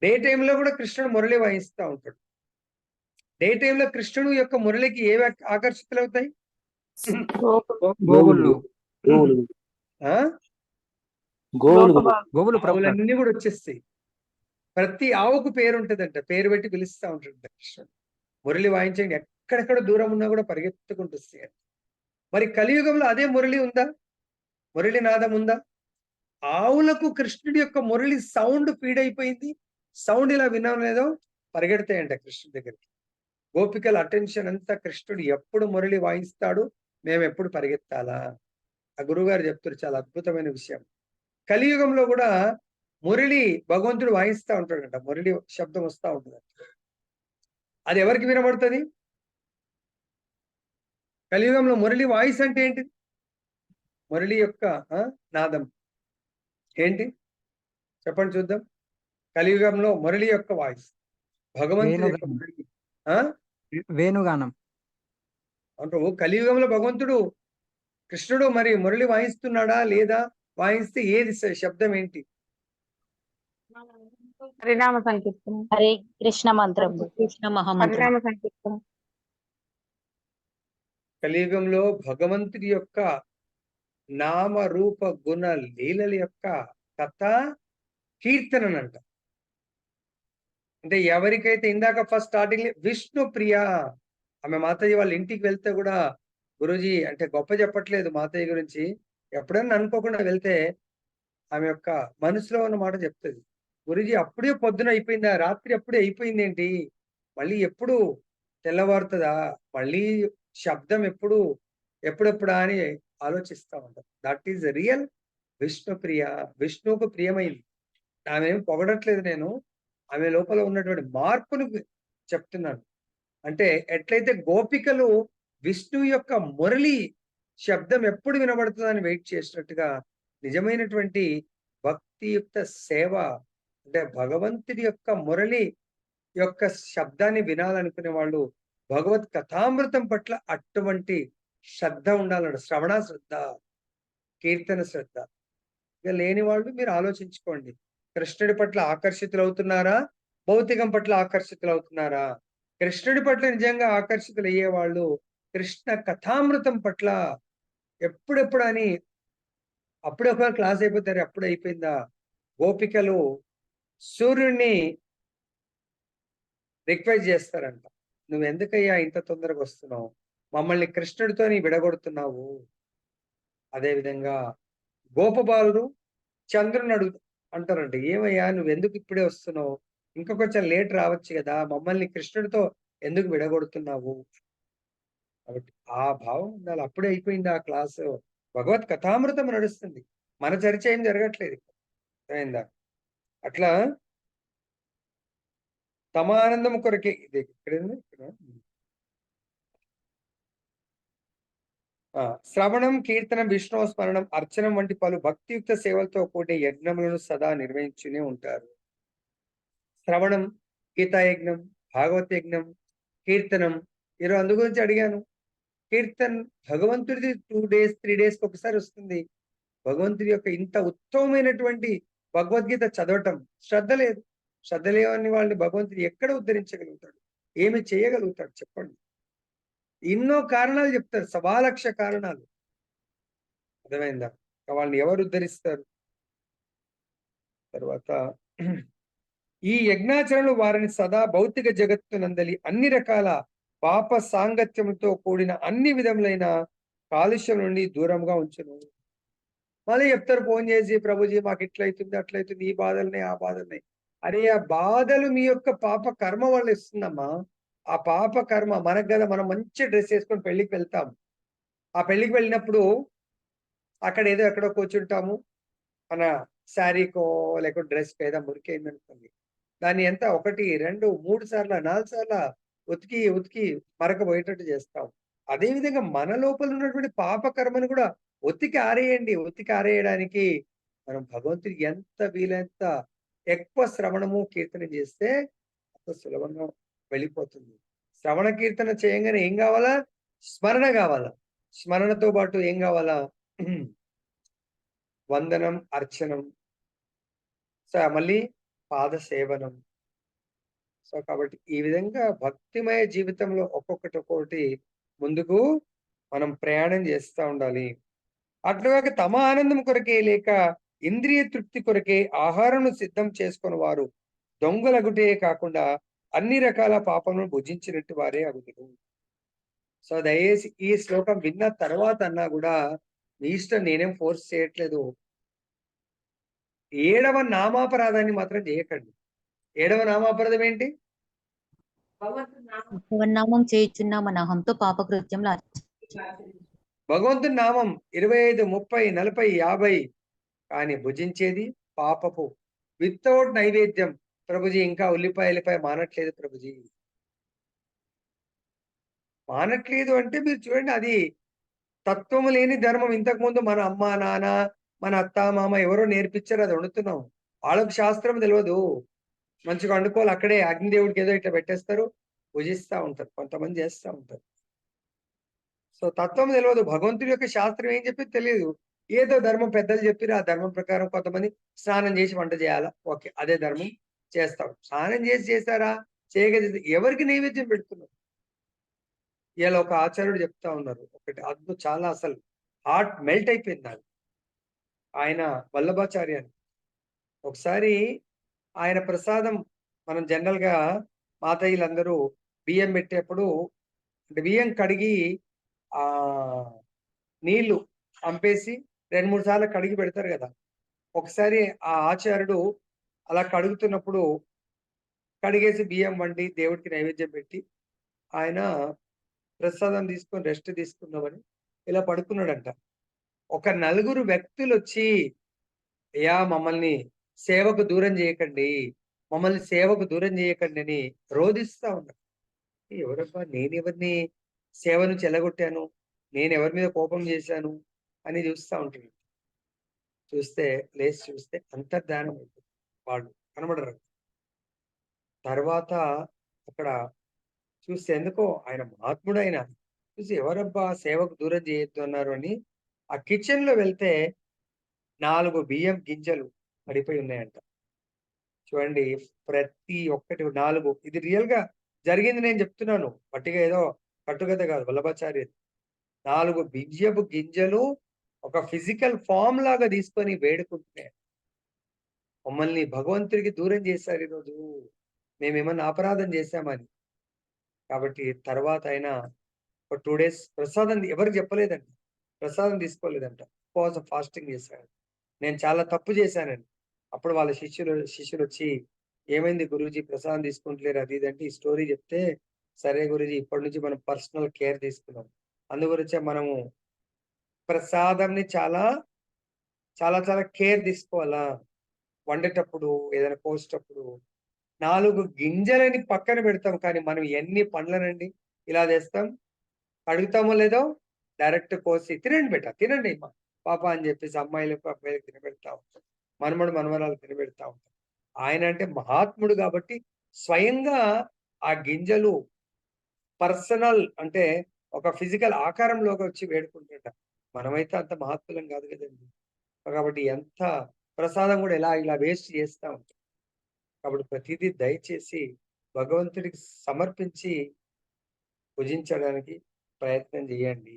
డే టైమ్‌లో కూడా కృష్ణుడు మురళి వాయిస్తా ఉంటాడు. డే టైమ్‌లో కృష్ణుడు యొక్క మురళికి ఏవి ఆకర్షితులవుతాయి? గోవులు గోవులు ఆ? గోవులు గోవులు ప్రభు ఆవులన్నీ కూడా వచ్చేస్తాయి. ప్రతి ఆవుకు పేరు ఉంటదంట. పేరు పెట్టి పిలుస్తా ఉంటాడంట కృష్ణుడు. మురళి వాయించండి ఎక్కడెక్కడ దూరం ఉన్నా కూడా పరిగెత్తుకుంటూ వస్తాయి. మరి కలియుగంలో అదే మురళి ఉందా? మురళి నాదం ఉందా? ఆవులకు కృష్ణుడి యొక్క మురళి సౌండ్ ఫీడ్ అయిపోయింది. సౌండ్ ఇలా వినలేదో పరిగెడతాయంట కృష్ణుడి దగ్గరికి. గోపికల అటెన్షన్ అంతా కృష్ణుడు ఎప్పుడు మురళి వాయిస్తాడు, మేము ఎప్పుడు పరిగెత్తాలా? ఆ గురువుగారు చెప్తారు చాలా అద్భుతమైన విషయం. కలియుగంలో కూడా మురళి భగవంతుడు వాయిస్తా ఉంటాడంట. మురళి శబ్దం వస్తా ఉంటుంది. అది ఎవరికి వినబడుతుంది? కలియుగంలో మురళి వాయిస్ అంటే ఏంటి? మురళి యొక్క నాదం ఏంటి? చెప్పండి చూద్దాం. కలియుగంలో మురళి యొక్క వాయిస్ భగవంతుడి యొక్క మురళి. వేణుగానం. అంటే కలియుగంలో భగవంతుడు కృష్ణుడు మరి మురళి వాయిస్తున్నాడా లేదా? వాయిస్తే ఏది శబ్దం ఏంటి? హరినామ సంకీర్తనం. హరే కృష్ణ మంత్రం, కృష్ణ మహామంత్రం. హరినామ సంకీర్తనం. కలియుగంలో భగవంతుడి యొక్క నామ రూప గుణ లీలల యొక్క కథ కీర్తనంట. అంటే ఎవరికైతే ఇందాక ఫస్ట్ స్టార్టింగ్ విష్ణు ప్రియ ఆమె మాతాజీ వాళ్ళ ఇంటికి వెళ్తే కూడా గురూజీ అంటే గొప్ప చెప్పట్లేదు మాతాజీ గురించి, ఎప్పుడన్నా అనుకోకుండా వెళ్తే ఆమె యొక్క మనసులో ఉన్న మాట చెప్తుంది. గురూజీ అప్పుడే పొద్దున అయిపోయిందా? రాత్రి అప్పుడే అయిపోయింది ఏంటి? మళ్ళీ ఎప్పుడు తెల్లవారుతుందా? మళ్ళీ శబ్దం ఎప్పుడెప్పుడా అని ఆలోచిస్తా ఉంటాం. That is real Vishnupriya. విష్ణువుకు ప్రియమైంది. ఆమె ఏం పొగడట్లేదు నేను. ఆమె లోపల ఉన్నటువంటి మార్పును చెప్తున్నాను. అంటే ఎట్లయితే గోపికలు విష్ణు యొక్క మురళి శబ్దం ఎప్పుడు వినబడుతుందని వెయిట్ చేసినట్టుగా నిజమైనటువంటి భక్తియుక్త సేవ అంటే భగవంతుడి యొక్క మురళి యొక్క శబ్దాన్ని వినాలనుకునే వాళ్ళు భగవత్ కథామృతం పట్ల అటువంటి శ్రద్ధ ఉండాలన్న శ్రవణ శ్రద్ధ, కీర్తన శ్రద్ధ. ఇక లేని వాళ్ళు మీరు ఆలోచించుకోండి. కృష్ణుడి పట్ల ఆకర్షితులవుతున్నారా? భౌతికం పట్ల ఆకర్షితులవుతున్నారా? కృష్ణుడి పట్ల నిజంగా ఆకర్షితులు అయ్యే వాళ్ళు కృష్ణ కథామృతం పట్ల ఎప్పుడెప్పుడు అని అప్పుడే ఒక క్లాస్ అయిపోతారు. అప్పుడు అయిపోయిందా? గోపికలు సూర్యుడిని రిక్వెస్ట్ చేస్తారంట. నువ్వు ఎందుకయ్యా ఇంత తొందరగా వస్తున్నావు? మమ్మల్ని కృష్ణుడితోని విడగొడుతున్నావు. అదేవిధంగా గోపబాలుడు చంద్రుని అంటారంట, ఏమయ్యా నువ్వు ఎందుకు ఇప్పుడే వస్తున్నావు? ఇంకా కొంచెం లేట్ రావచ్చు కదా, మమ్మల్ని కృష్ణుడితో ఎందుకు విడగొడుతున్నావు? కాబట్టి ఆ భావం ఉండాలి. అప్పుడే అయిపోయింది ఆ క్లాసు. భగవత్ కథామృతం నడుస్తుంది, మన చర్చ ఏం జరగట్లేదు. అయిందా? అట్లా తమ ఆనందం కొరకే ఇది ఇక్కడ శ్రవణం, కీర్తనం, విష్ణు స్మరణం, అర్చనం వంటి పలు భక్తియుక్త సేవలతో కూడిన యజ్ఞములను సదా నిర్వహించునే ఉంటారు. శ్రవణం, గీతాయజ్ఞం, భాగవత యజ్ఞం, కీర్తనం. ఈరోజు అందు గురించి అడిగాను. కీర్తన్ భగవంతుడిది 2 days 3 days ఒకసారి వస్తుంది. భగవంతుడి యొక్క ఇంత ఉత్తమమైనటువంటి భగవద్గీత చదవటం శ్రద్ధ లేదు. శ్రద్ధ లేవని వాళ్ళని భగవంతుడు ఎక్కడ ఉద్ధరించగలుగుతాడు? ఏమి చేయగలుగుతాడు చెప్పండి? ఎన్నో కారణాలు చెప్తారు, 1,00,000 కారణాలు. అర్థమైందా? వాళ్ళని ఎవరు ఉద్ధరిస్తారు? తర్వాత ఈ యజ్ఞాచరణలు వారిని సదా భౌతిక జగత్తునందలి అన్ని రకాల పాప సాంగత్యములతో కూడిన అన్ని విధములైన కాలుష్యం నుండి దూరంగా ఉంచును. మళ్ళీ చెప్తారు ఫోన్ చేసి, ప్రభుజీ మాకు ఇట్లయితుంది అట్లయితుంది, ఈ బాధలున్నాయి ఆ బాధలున్నాయి. అరే ఆ బాధలు మీ యొక్క పాప కర్మ వల్ల ఇస్తుందమ్మా. ఆ పాప కర్మ మనకు కదా, మనం మంచి డ్రెస్ వేసుకొని పెళ్లికి వెళ్తాం. ఆ పెళ్లికి వెళ్ళినప్పుడు అక్కడ ఏదో ఎక్కడో కూర్చుంటాము, మన శారీకో లేకపోతే డ్రెస్ ఏదో మురికైంది అనుకోండి, దాన్ని ఎంత 1 2 3 సార్లు 4 సార్లు ఉతికి ఉతికి మరక పోయేటట్టు చేస్తాం. అదేవిధంగా మన లోపల ఉన్నటువంటి పాప కర్మను కూడా ఉతికి ఆరేయండి. ఉతికి ఆరేయడానికి మనం భగవంతుడికి ఎంత వీలైనంత ఎక్కువ శ్రవణము, కీర్తన చేస్తే అంత సులభంగా వెళ్ళిపోతుంది. శ్రవణ కీర్తన చేయంగానే ఏం కావాలా? స్మరణ కావాలా. స్మరణతో పాటు ఏం కావాలా? వందనం, అర్చనం, మళ్ళీ పాద సేవనం. సో కాబట్టి ఈ విధంగా భక్తిమయ జీవితంలో ఒక్కొక్కటి ముందుకు మనం ప్రయాణం చేస్తూ ఉండాలి. అట్లాగే తమ ఆనందం కొరకే లేక ఇంద్రియ తృప్తి కొరకే ఆహారం సిద్ధం చేసుకుని వారు దొంగలగుటే కాకుండా అన్ని రకాల పాపములను భుజించినట్టు వారే అగుదురు. సో దయచేసి ఈ శ్లోకం విన్న తర్వాత అన్నా కూడా మీ ఇష్టం, నేనేం ఫోర్స్ చేయట్లేదు. 7వ నామాపరాధాన్ని మాత్రం చేయకండి. 7వ నామాపరాధం ఏంటి? నామం చేయుచున్న మన అహంతో పాపకృత్యంలో భగవంతుని నామం 25, 30, 40, 50 కానీ భుజించేది పాపపు. వితౌట్ నైవేద్యం. ప్రభుజీ ఇంకా ఉల్లిపాయ మానట్లేదు ప్రభుజీ. మానట్లేదు అంటే మీరు చూడండి, అది తత్వము లేని ధర్మం. ఇంతకు ముందు మన అమ్మ నాన్న, మన అత్త మామ ఎవరో నేర్పించారు, అది వండుతున్నాం. వాళ్ళకు శాస్త్రం తెలియదు. మంచిగా వండుకోవాలి, అక్కడే అగ్నిదేవుడికి ఏదో ఇట్లా పెట్టేస్తారు, పూజిస్తూ ఉంటారు, కొంతమంది చేస్తూ ఉంటారు. సో తత్వం తెలియదు, భగవంతుడి యొక్క శాస్త్రం ఏం చెప్పి తెలియదు. ఏదో ధర్మం పెద్దలు చెప్పిరు, ఆ ధర్మం ప్రకారం కొంతమంది స్నానం చేసి వంట చేయాలా, ఓకే అదే ధర్మం చేస్తాం. స్నానం చేశారా, చేయగలిగితే ఎవరికి నైవేద్యం పెడుతున్నారు? ఇలా ఒక ఆచార్యుడు చెప్తా ఉన్నారు ఒకటి అద్భుతం, చాలా అసలు హార్ట్ మెల్ట్ అయిపోయింది నాకు. ఆయన వల్లభాచార్య అని. ఒకసారి ఆయన ప్రసాదం మనం జనరల్ గా మాతయ్యలందరూ బియ్యం పెట్టేప్పుడు బియ్యం కడిగి ఆ నీళ్లు పంపేసి 2-3 సార్లు కడిగి పెడతారు కదా. ఒకసారి ఆ ఆచార్యుడు అలా కడుగుతున్నప్పుడు కడిగేసి బియ్యం వండి దేవుడికి నైవేద్యం పెట్టి ఆయన ప్రసాదం తీసుకొని రెస్ట్ తీసుకుందామని ఇలా పడుకున్నాడంట. ఒక 4 వ్యక్తులు వచ్చి, అయ్యా మమ్మల్ని సేవకు దూరం చేయకండి, మమ్మల్ని సేవకు దూరం చేయకండి అని రోధిస్తా ఉన్నారు. ఎవరబ్బా, నేను ఎవరిని సేవను చెలగొట్టాను, నేను ఎవరి మీద కోపం చేశాను అని చూస్తూ ఉంటుంది. లేచి చూస్తే అంతర్ధానం అయిపోతుంది, వాళ్ళు కనబడరు. తర్వాత అక్కడ చూస్తే ఎందుకో ఆయన మహాత్ముడు, ఆయన చూసి ఎవరబ్బా సేవకు దూరం చేయొద్దు అన్నారు అని ఆ కిచెన్ లో వెళ్తే 4 బియ్యం గింజలు పడిపోయి ఉన్నాయంట. చూడండి, ప్రతి ఒక్కటి 4. ఇది రియల్ గా జరిగింది, నేను చెప్తున్నాను, పట్టిగా ఏదో కట్టుకథ కాదు. వల్లభాచార్య 4 బియ్యపు గింజలు ఒక ఫిజికల్ ఫామ్ లాగా తీసుకొని వేడుకుంటున్నాయి. మమ్మల్ని భగవంతుడికి దూరం చేశారు ఈరోజు, మేమేమన్నా అపరాధం చేశామని. కాబట్టి తర్వాత ఆయన ఒక 2 days ప్రసాదం ఎవరికి చెప్పలేదంట, ప్రసాదం తీసుకోలేదంట, ఉపవాసం ఫాస్టింగ్ చేశాడు. నేను చాలా తప్పు చేశానండి. అప్పుడు వాళ్ళ శిష్యులు వచ్చి ఏమైంది గురూజీ ప్రసాదం తీసుకుంటలేరు అది ఇది అంటే ఈ స్టోరీ చెప్తే, సరే గురూజీ ఇప్పటి నుంచి మనం పర్సనల్ కేర్ తీసుకున్నాం. అందు గురించే మనము ప్రసాదంని చాలా చాలా చాలా కేర్ తీసుకోవాలా. వండేటప్పుడు ఏదైనా కోసేటప్పుడు 4 గింజలని పక్కన పెడతాం. కానీ మనం ఎన్ని పండ్లనండి ఇలా చేస్తాం. కడుగుతామో లేదో డైరెక్ట్ కోసి తినండి బేట తినండి పాప అని చెప్పేసి అమ్మాయిలకు అబ్బాయిలకు తినబెడతా ఉంటాం. మనమడు మనవరాలు తినబెడతా ఉంటాం. ఆయన అంటే మహాత్ముడు కాబట్టి స్వయంగా ఆ గింజలు పర్సనల్ అంటే ఒక ఫిజికల్ ఆకారంలోకి వచ్చి వేడుకుంటుంట. మనమైతే అంత మహాత్ములం కాదు కదండి. కాబట్టి ఎంత ప్రసాదం కూడా ఇలా వేస్ట్ చేస్తా ఉంటాం. కాబట్టి ప్రతిదీ దయచేసి భగవంతుడికి సమర్పించి భుజించడానికి ప్రయత్నం చేయండి.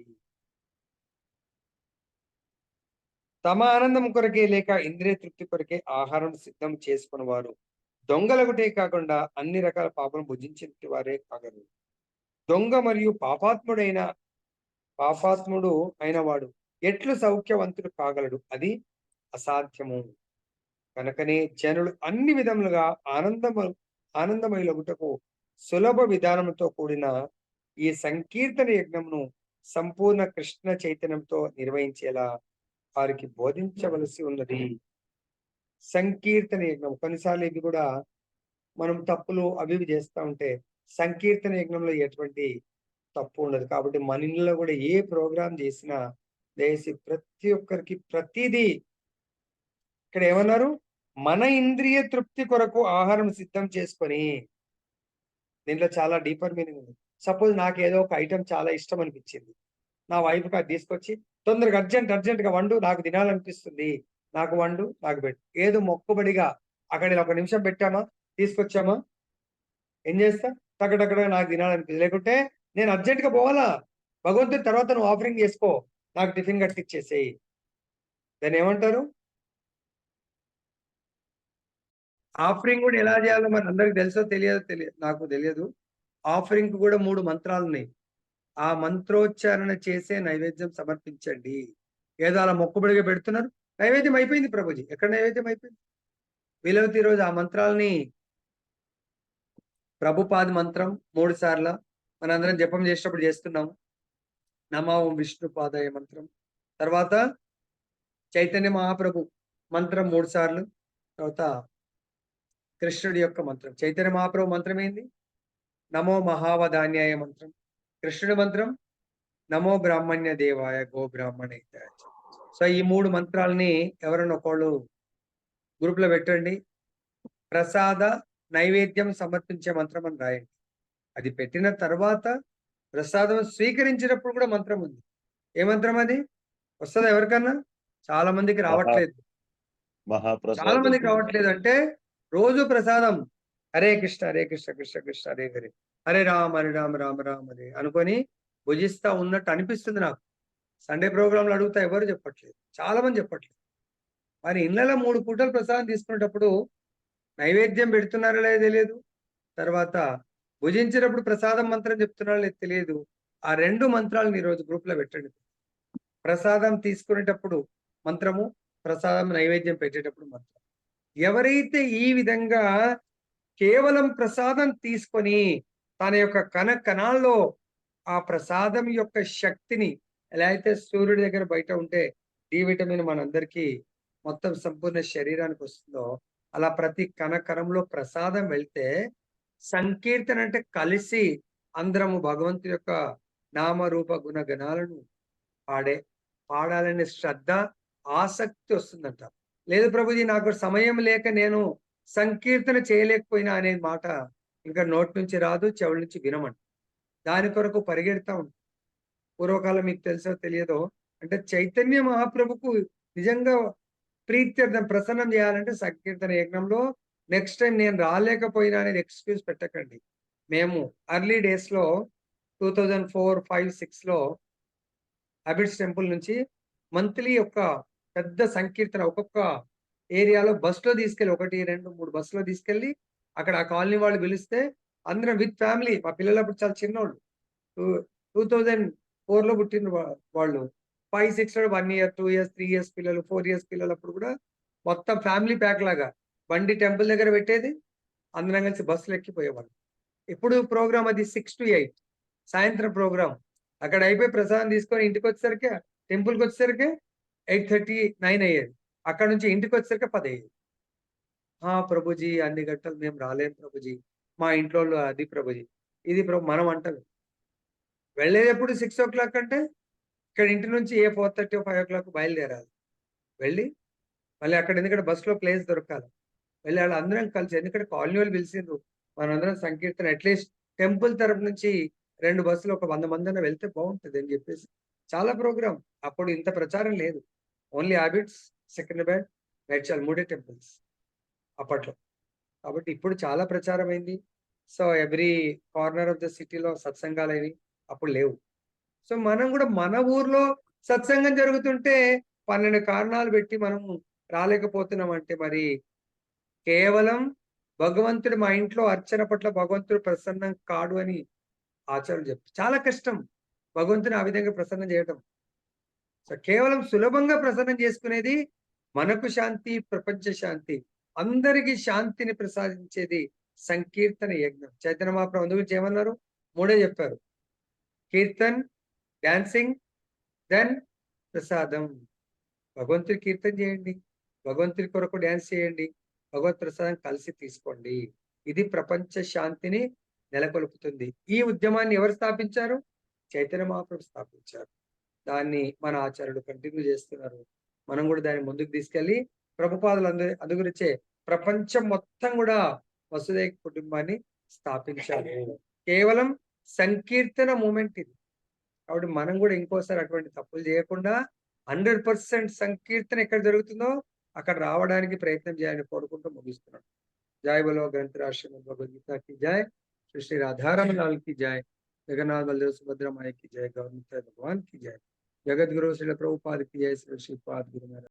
తమ ఆనందం కొరకే లేక ఇంద్రియ తృప్తి కొరకే ఆహారం సిద్ధం చేసుకున్న వారు దొంగలగుటే కాకుండా అన్ని రకాల పాపం భుజించిన వారే కాగలరు. దొంగ మరియు పాపాత్ముడు అయిన వాడు ఎట్లు సౌఖ్యవంతుడు కాగలడు, అది అసాధ్యము. కనుకనే జనులు అన్ని విధములుగా ఆనందమయులగుటకు సులభ విధానంతో కూడిన ఈ సంకీర్తన యజ్ఞమును సంపూర్ణ కృష్ణ చైతన్యంతో నిర్వహించేలా వారికి బోధించవలసి ఉన్నది. సంకీర్తన యజ్ఞం కొన్నిసార్లు ఇది కూడా మనం తప్పులు అవి చేస్తూ ఉంటే సంకీర్తన యజ్ఞంలో ఎటువంటి తప్పు ఉండదు. కాబట్టి మన ఇంట్లో కూడా ఏ ప్రోగ్రాం చేసినా దయచేసి ప్రతి ఒక్కరికి ప్రతిదీ ఇక్కడ ఏమన్నారు, మన ఇంద్రియ తృప్తి కొరకు ఆహారం సిద్ధం చేసుకొని. దీంట్లో చాలా డీపర్ మీనింగ్ ఉంది. సపోజ్ నాకు ఏదో ఒక ఐటెం చాలా ఇష్టం అనిపించింది, నా వైఫ్కి అది తీసుకొచ్చి తొందరగా అర్జెంట్గా వండు, నాకు తినాలనిపిస్తుంది, నాకు వండు, నాకు పెట్టు. ఏదో మొక్కుబడిగా అక్కడ 1 నిమిషం పెట్టామా తీసుకొచ్చామా ఏం చేస్తా, టక్కడక్కడ నాకు తినాలనిపిస్తుంది. లేకుంటే నేను అర్జెంట్గా పోవాలా, భగవంతుడి తర్వాత నువ్వు ఆఫరింగ్ చేసుకో, నాకు టిఫిన్ కట్టిచ్చేసేయి. దాన్ని ఏమంటారు? ఆఫరింగ్ కూడా ఎలా చేయాలో మరి అందరికి తెలుసో తెలియదు నాకు తెలియదు. ఆఫరింగ్ కూడా 3 మంత్రాలు ఉన్నాయి. ఆ మంత్రోచ్చారణ చేసే నైవేద్యం సమర్పించండి. ఏదో అలా మొక్కుబడిగా పెడుతున్నారు, నైవేద్యం అయిపోయింది ప్రభుజీ. ఎక్కడ నైవేద్యం అయిపోయింది? వీలైతే ఈరోజు ఆ మంత్రాలని ప్రభుపాద మంత్రం 3 సార్లు మనందరం జపం చేసేటప్పుడు చేస్తున్నాము. నమో విష్ణుపాదాయ మంత్రం, తర్వాత చైతన్య మహాప్రభు మంత్రం 3 సార్లు, తర్వాత కృష్ణుడి యొక్క మంత్రం. చైతన్య మహాప్రభు మంత్రం ఏంది? నమో మహావధాన్యాయ మంత్రం. కృష్ణుడి మంత్రం నమో బ్రాహ్మణ్య దేవాయ గో బ్రాహ్మణ హితాయ. సో ఈ 3 మంత్రాలని ఎవరైనా ఒకళ్ళు గ్రూప్ లో పెట్టండి. ప్రసాద నైవేద్యం సమర్పించే మంత్రం అని రాయండి. అది పెట్టిన తర్వాత ప్రసాదం స్వీకరించినప్పుడు కూడా మంత్రం ఉంది. ఏ మంత్రం అది? వస్తుందా ఎవరికన్నా? చాలా మందికి రావట్లేదు. చాలా మందికి రావట్లేదు. అంటే రోజు ప్రసాదం హరే కృష్ణ హరే కృష్ణ కృష్ణ కృష్ణ హరే హరే, హరే రామ రామ రామ హరే అనుకొని భుజిస్తా ఉన్నట్టు అనిపిస్తుంది నాకు. సండే ప్రోగ్రాంలు అడుగుతా, ఎవరు చెప్పట్లేదు, చాలా మంది చెప్పట్లేదు. మరి ఇళ్ళలో 3 పూటలు ప్రసాదం తీసుకునేటప్పుడు నైవేద్యం పెడుతున్నారో లేదో తెలియదు, తర్వాత భుజించినప్పుడు ప్రసాదం మంత్రం చెప్తున్నారో లేదో తెలియదు. ఆ 2 మంత్రాలను ఈరోజు గ్రూప్ లో పెట్టండి. ప్రసాదం తీసుకునేటప్పుడు మంత్రము, ప్రసాదం నైవేద్యం పెట్టేటప్పుడు మంత్రం. ఎవరైతే ఈ విధంగా కేవలం ప్రసాదం తీసుకొని తన యొక్క కణాల్లో ఆ ప్రసాదం యొక్క శక్తిని, ఎలా అయితే సూర్యుడి దగ్గర బయట ఉంటే డి విటమిన్ మనందరికీ మొత్తం సంపూర్ణ శరీరానికి వస్తుందో, అలా ప్రతి కణంలో ప్రసాదం వెళ్తే సంకీర్తన అంటే కలిసి అందరము భగవంతుడి యొక్క నామరూప గుణ గణాలను పాడాలనే శ్రద్ధ, ఆసక్తి వస్తుందంట. లేదు ప్రభుజీ నాకు సమయం లేక నేను సంకీర్తన చేయలేకపోయినా అనే మాట ఇంకా నోటి నుంచి రాదు, చెవుల నుంచి వినమంట. దాని కొరకు పరిగెడతా ఉంటాం. పూర్వకాలం మీకు తెలుసో తెలియదో, అంటే చైతన్య మహాప్రభుకు నిజంగా ప్రీత్యర్థం ప్రసన్నం చేయాలంటే సంకీర్తన యజ్ఞంలో నెక్స్ట్ టైం నేను రాలేకపోయినా అనేది ఎక్స్క్యూజ్ పెట్టకండి. మేము అర్లీ డేస్ లో 2004, 5, 6లో అబిడ్స్ టెంపుల్ నుంచి మంత్లీ ఒక పెద్ద సంకీర్తన ఒక్కొక్క ఏరియాలో బస్సులో తీసుకెళ్ళి 1, 2, 3 బస్సులో తీసుకెళ్ళి అక్కడ ఆ కాలనీ వాళ్ళు పిలిస్తే అందరం విత్ ఫ్యామిలీ, మా పిల్లలు అప్పుడు చాలా చిన్నోళ్ళు, 2004లో పుట్టిన వాళ్ళు, 5, 6 1 year 2 years 3 years పిల్లలు 4 years పిల్లలు అప్పుడు కూడా మొత్తం ఫ్యామిలీ ప్యాక్ లాగా బండి టెంపుల్ దగ్గర పెట్టేది, అందరం కలిసి బస్సులు ఎక్కిపోయేవాళ్ళం. ఇప్పుడు ప్రోగ్రామ్ అది 6 to 8 సాయంత్రం ప్రోగ్రామ్. అక్కడ అయిపోయి ప్రసాదం తీసుకొని ఇంటికి వచ్చేసరికి టెంపుల్కి వచ్చేసరికి 8:30, 9 అయ్యేది. అక్కడ నుంచి ఇంటికి వచ్చేసరికి 10 అయ్యేది. ప్రభుజీ అన్ని గంటలు మేము రాలేం ప్రభుజీ, మా ఇంట్లో అది ప్రభుజీ ఇది మనం అంటారు. వెళ్ళేటప్పుడు 6 o'clock అంటే ఇక్కడ ఇంటి నుంచి 4:30, 5 o'clock బయలుదేరాలి. వెళ్ళి మళ్ళీ అక్కడ ఎందుకంటే బస్సులో ప్లేస్ దొరకాలి. వెళ్ళి వాళ్ళు అందరం కలిసి, ఎందుకంటే కాలనీ వాళ్ళు పిలిచిండ్రు, మనందరం సంకీర్తన అట్లీస్ట్ టెంపుల్ తరపు నుంచి 2 బస్సులు ఒక 100 మంది వెళ్తే బాగుంటుంది అని చెప్పేసి చాలా ప్రోగ్రామ్. అప్పుడు ఇంత ప్రచారం లేదు. Only habits, Secunderabad, Medchal 3 temples అప్పట్లో. కాబట్టి ఇప్పుడు చాలా ప్రచారం అయింది. So every corner of the సిటీలో సత్సంగాలు అయినాయి, అప్పుడు లేవు. సో మనం కూడా మన ఊర్లో సత్సంగం జరుగుతుంటే 12 కారణాలు పెట్టి మనం రాలేకపోతున్నాం అంటే మరి కేవలం భగవంతుడు మా ఇంట్లో అర్చన పట్ల భగవంతుడు ప్రసన్నం కాడు అని ఆచార్యులు చెప్తారు. చాలా కష్టం భగవంతుని ఆ విధంగా ప్రసన్నం చేయటం. సో కేవలం సులభంగా ప్రసన్నం చేసుకునేది మనకు శాంతి, ప్రపంచ శాంతి, అందరికీ శాంతిని ప్రసాదించేది సంకీర్తన యజ్ఞం. చైతన్య మహాప్రభు అందు గురించి ఏమన్నారు? 3 చెప్పారు. కీర్తన్, డాన్సింగ్, దెన్ ప్రసాదం. భగవంతుడి కీర్తన చేయండి, భగవంతుడి కొరకు డ్యాన్స్ చేయండి, భగవత్ ప్రసాదం కలిసి తీసుకోండి. ఇది ప్రపంచ శాంతిని నెలకొల్పుతుంది. ఈ ఉద్యమాన్ని ఎవరు స్థాపించారు? చైతన్య మహాప్రభు స్థాపించారు. దాన్ని మన ఆచార్యులు కంటిన్యూ చేస్తున్నారు. మనం కూడా దాన్ని ముందుకు తీసుకెళ్లి ప్రభుపాదులు అందు గురించే ప్రపంచం మొత్తం కూడా వసుదైక కుటుంబాన్ని స్థాపించారు. కేవలం సంకీర్తన మూమెంట్ ఇది. కాబట్టి మనం కూడా ఇంకోసారి అటువంటి తప్పులు చేయకుండా 100% సంకీర్తన ఎక్కడ జరుగుతుందో అక్కడ రావడానికి ప్రయత్నం చేయాలని కోరుకుంటూ ముగిస్తున్నాను. జై బలో గ్రంథరాజ్ శ్రీమద్ భగవద్గీత की जय, श्री श्री राधाराम लाल की जय, जगन्नाथ बलदेव सुभद्रा माई की जय, गौर भगवान की जय, जगत गुरु श्री प्रभुपाद की जय, श्री श्रीपाद गुरु महाराज।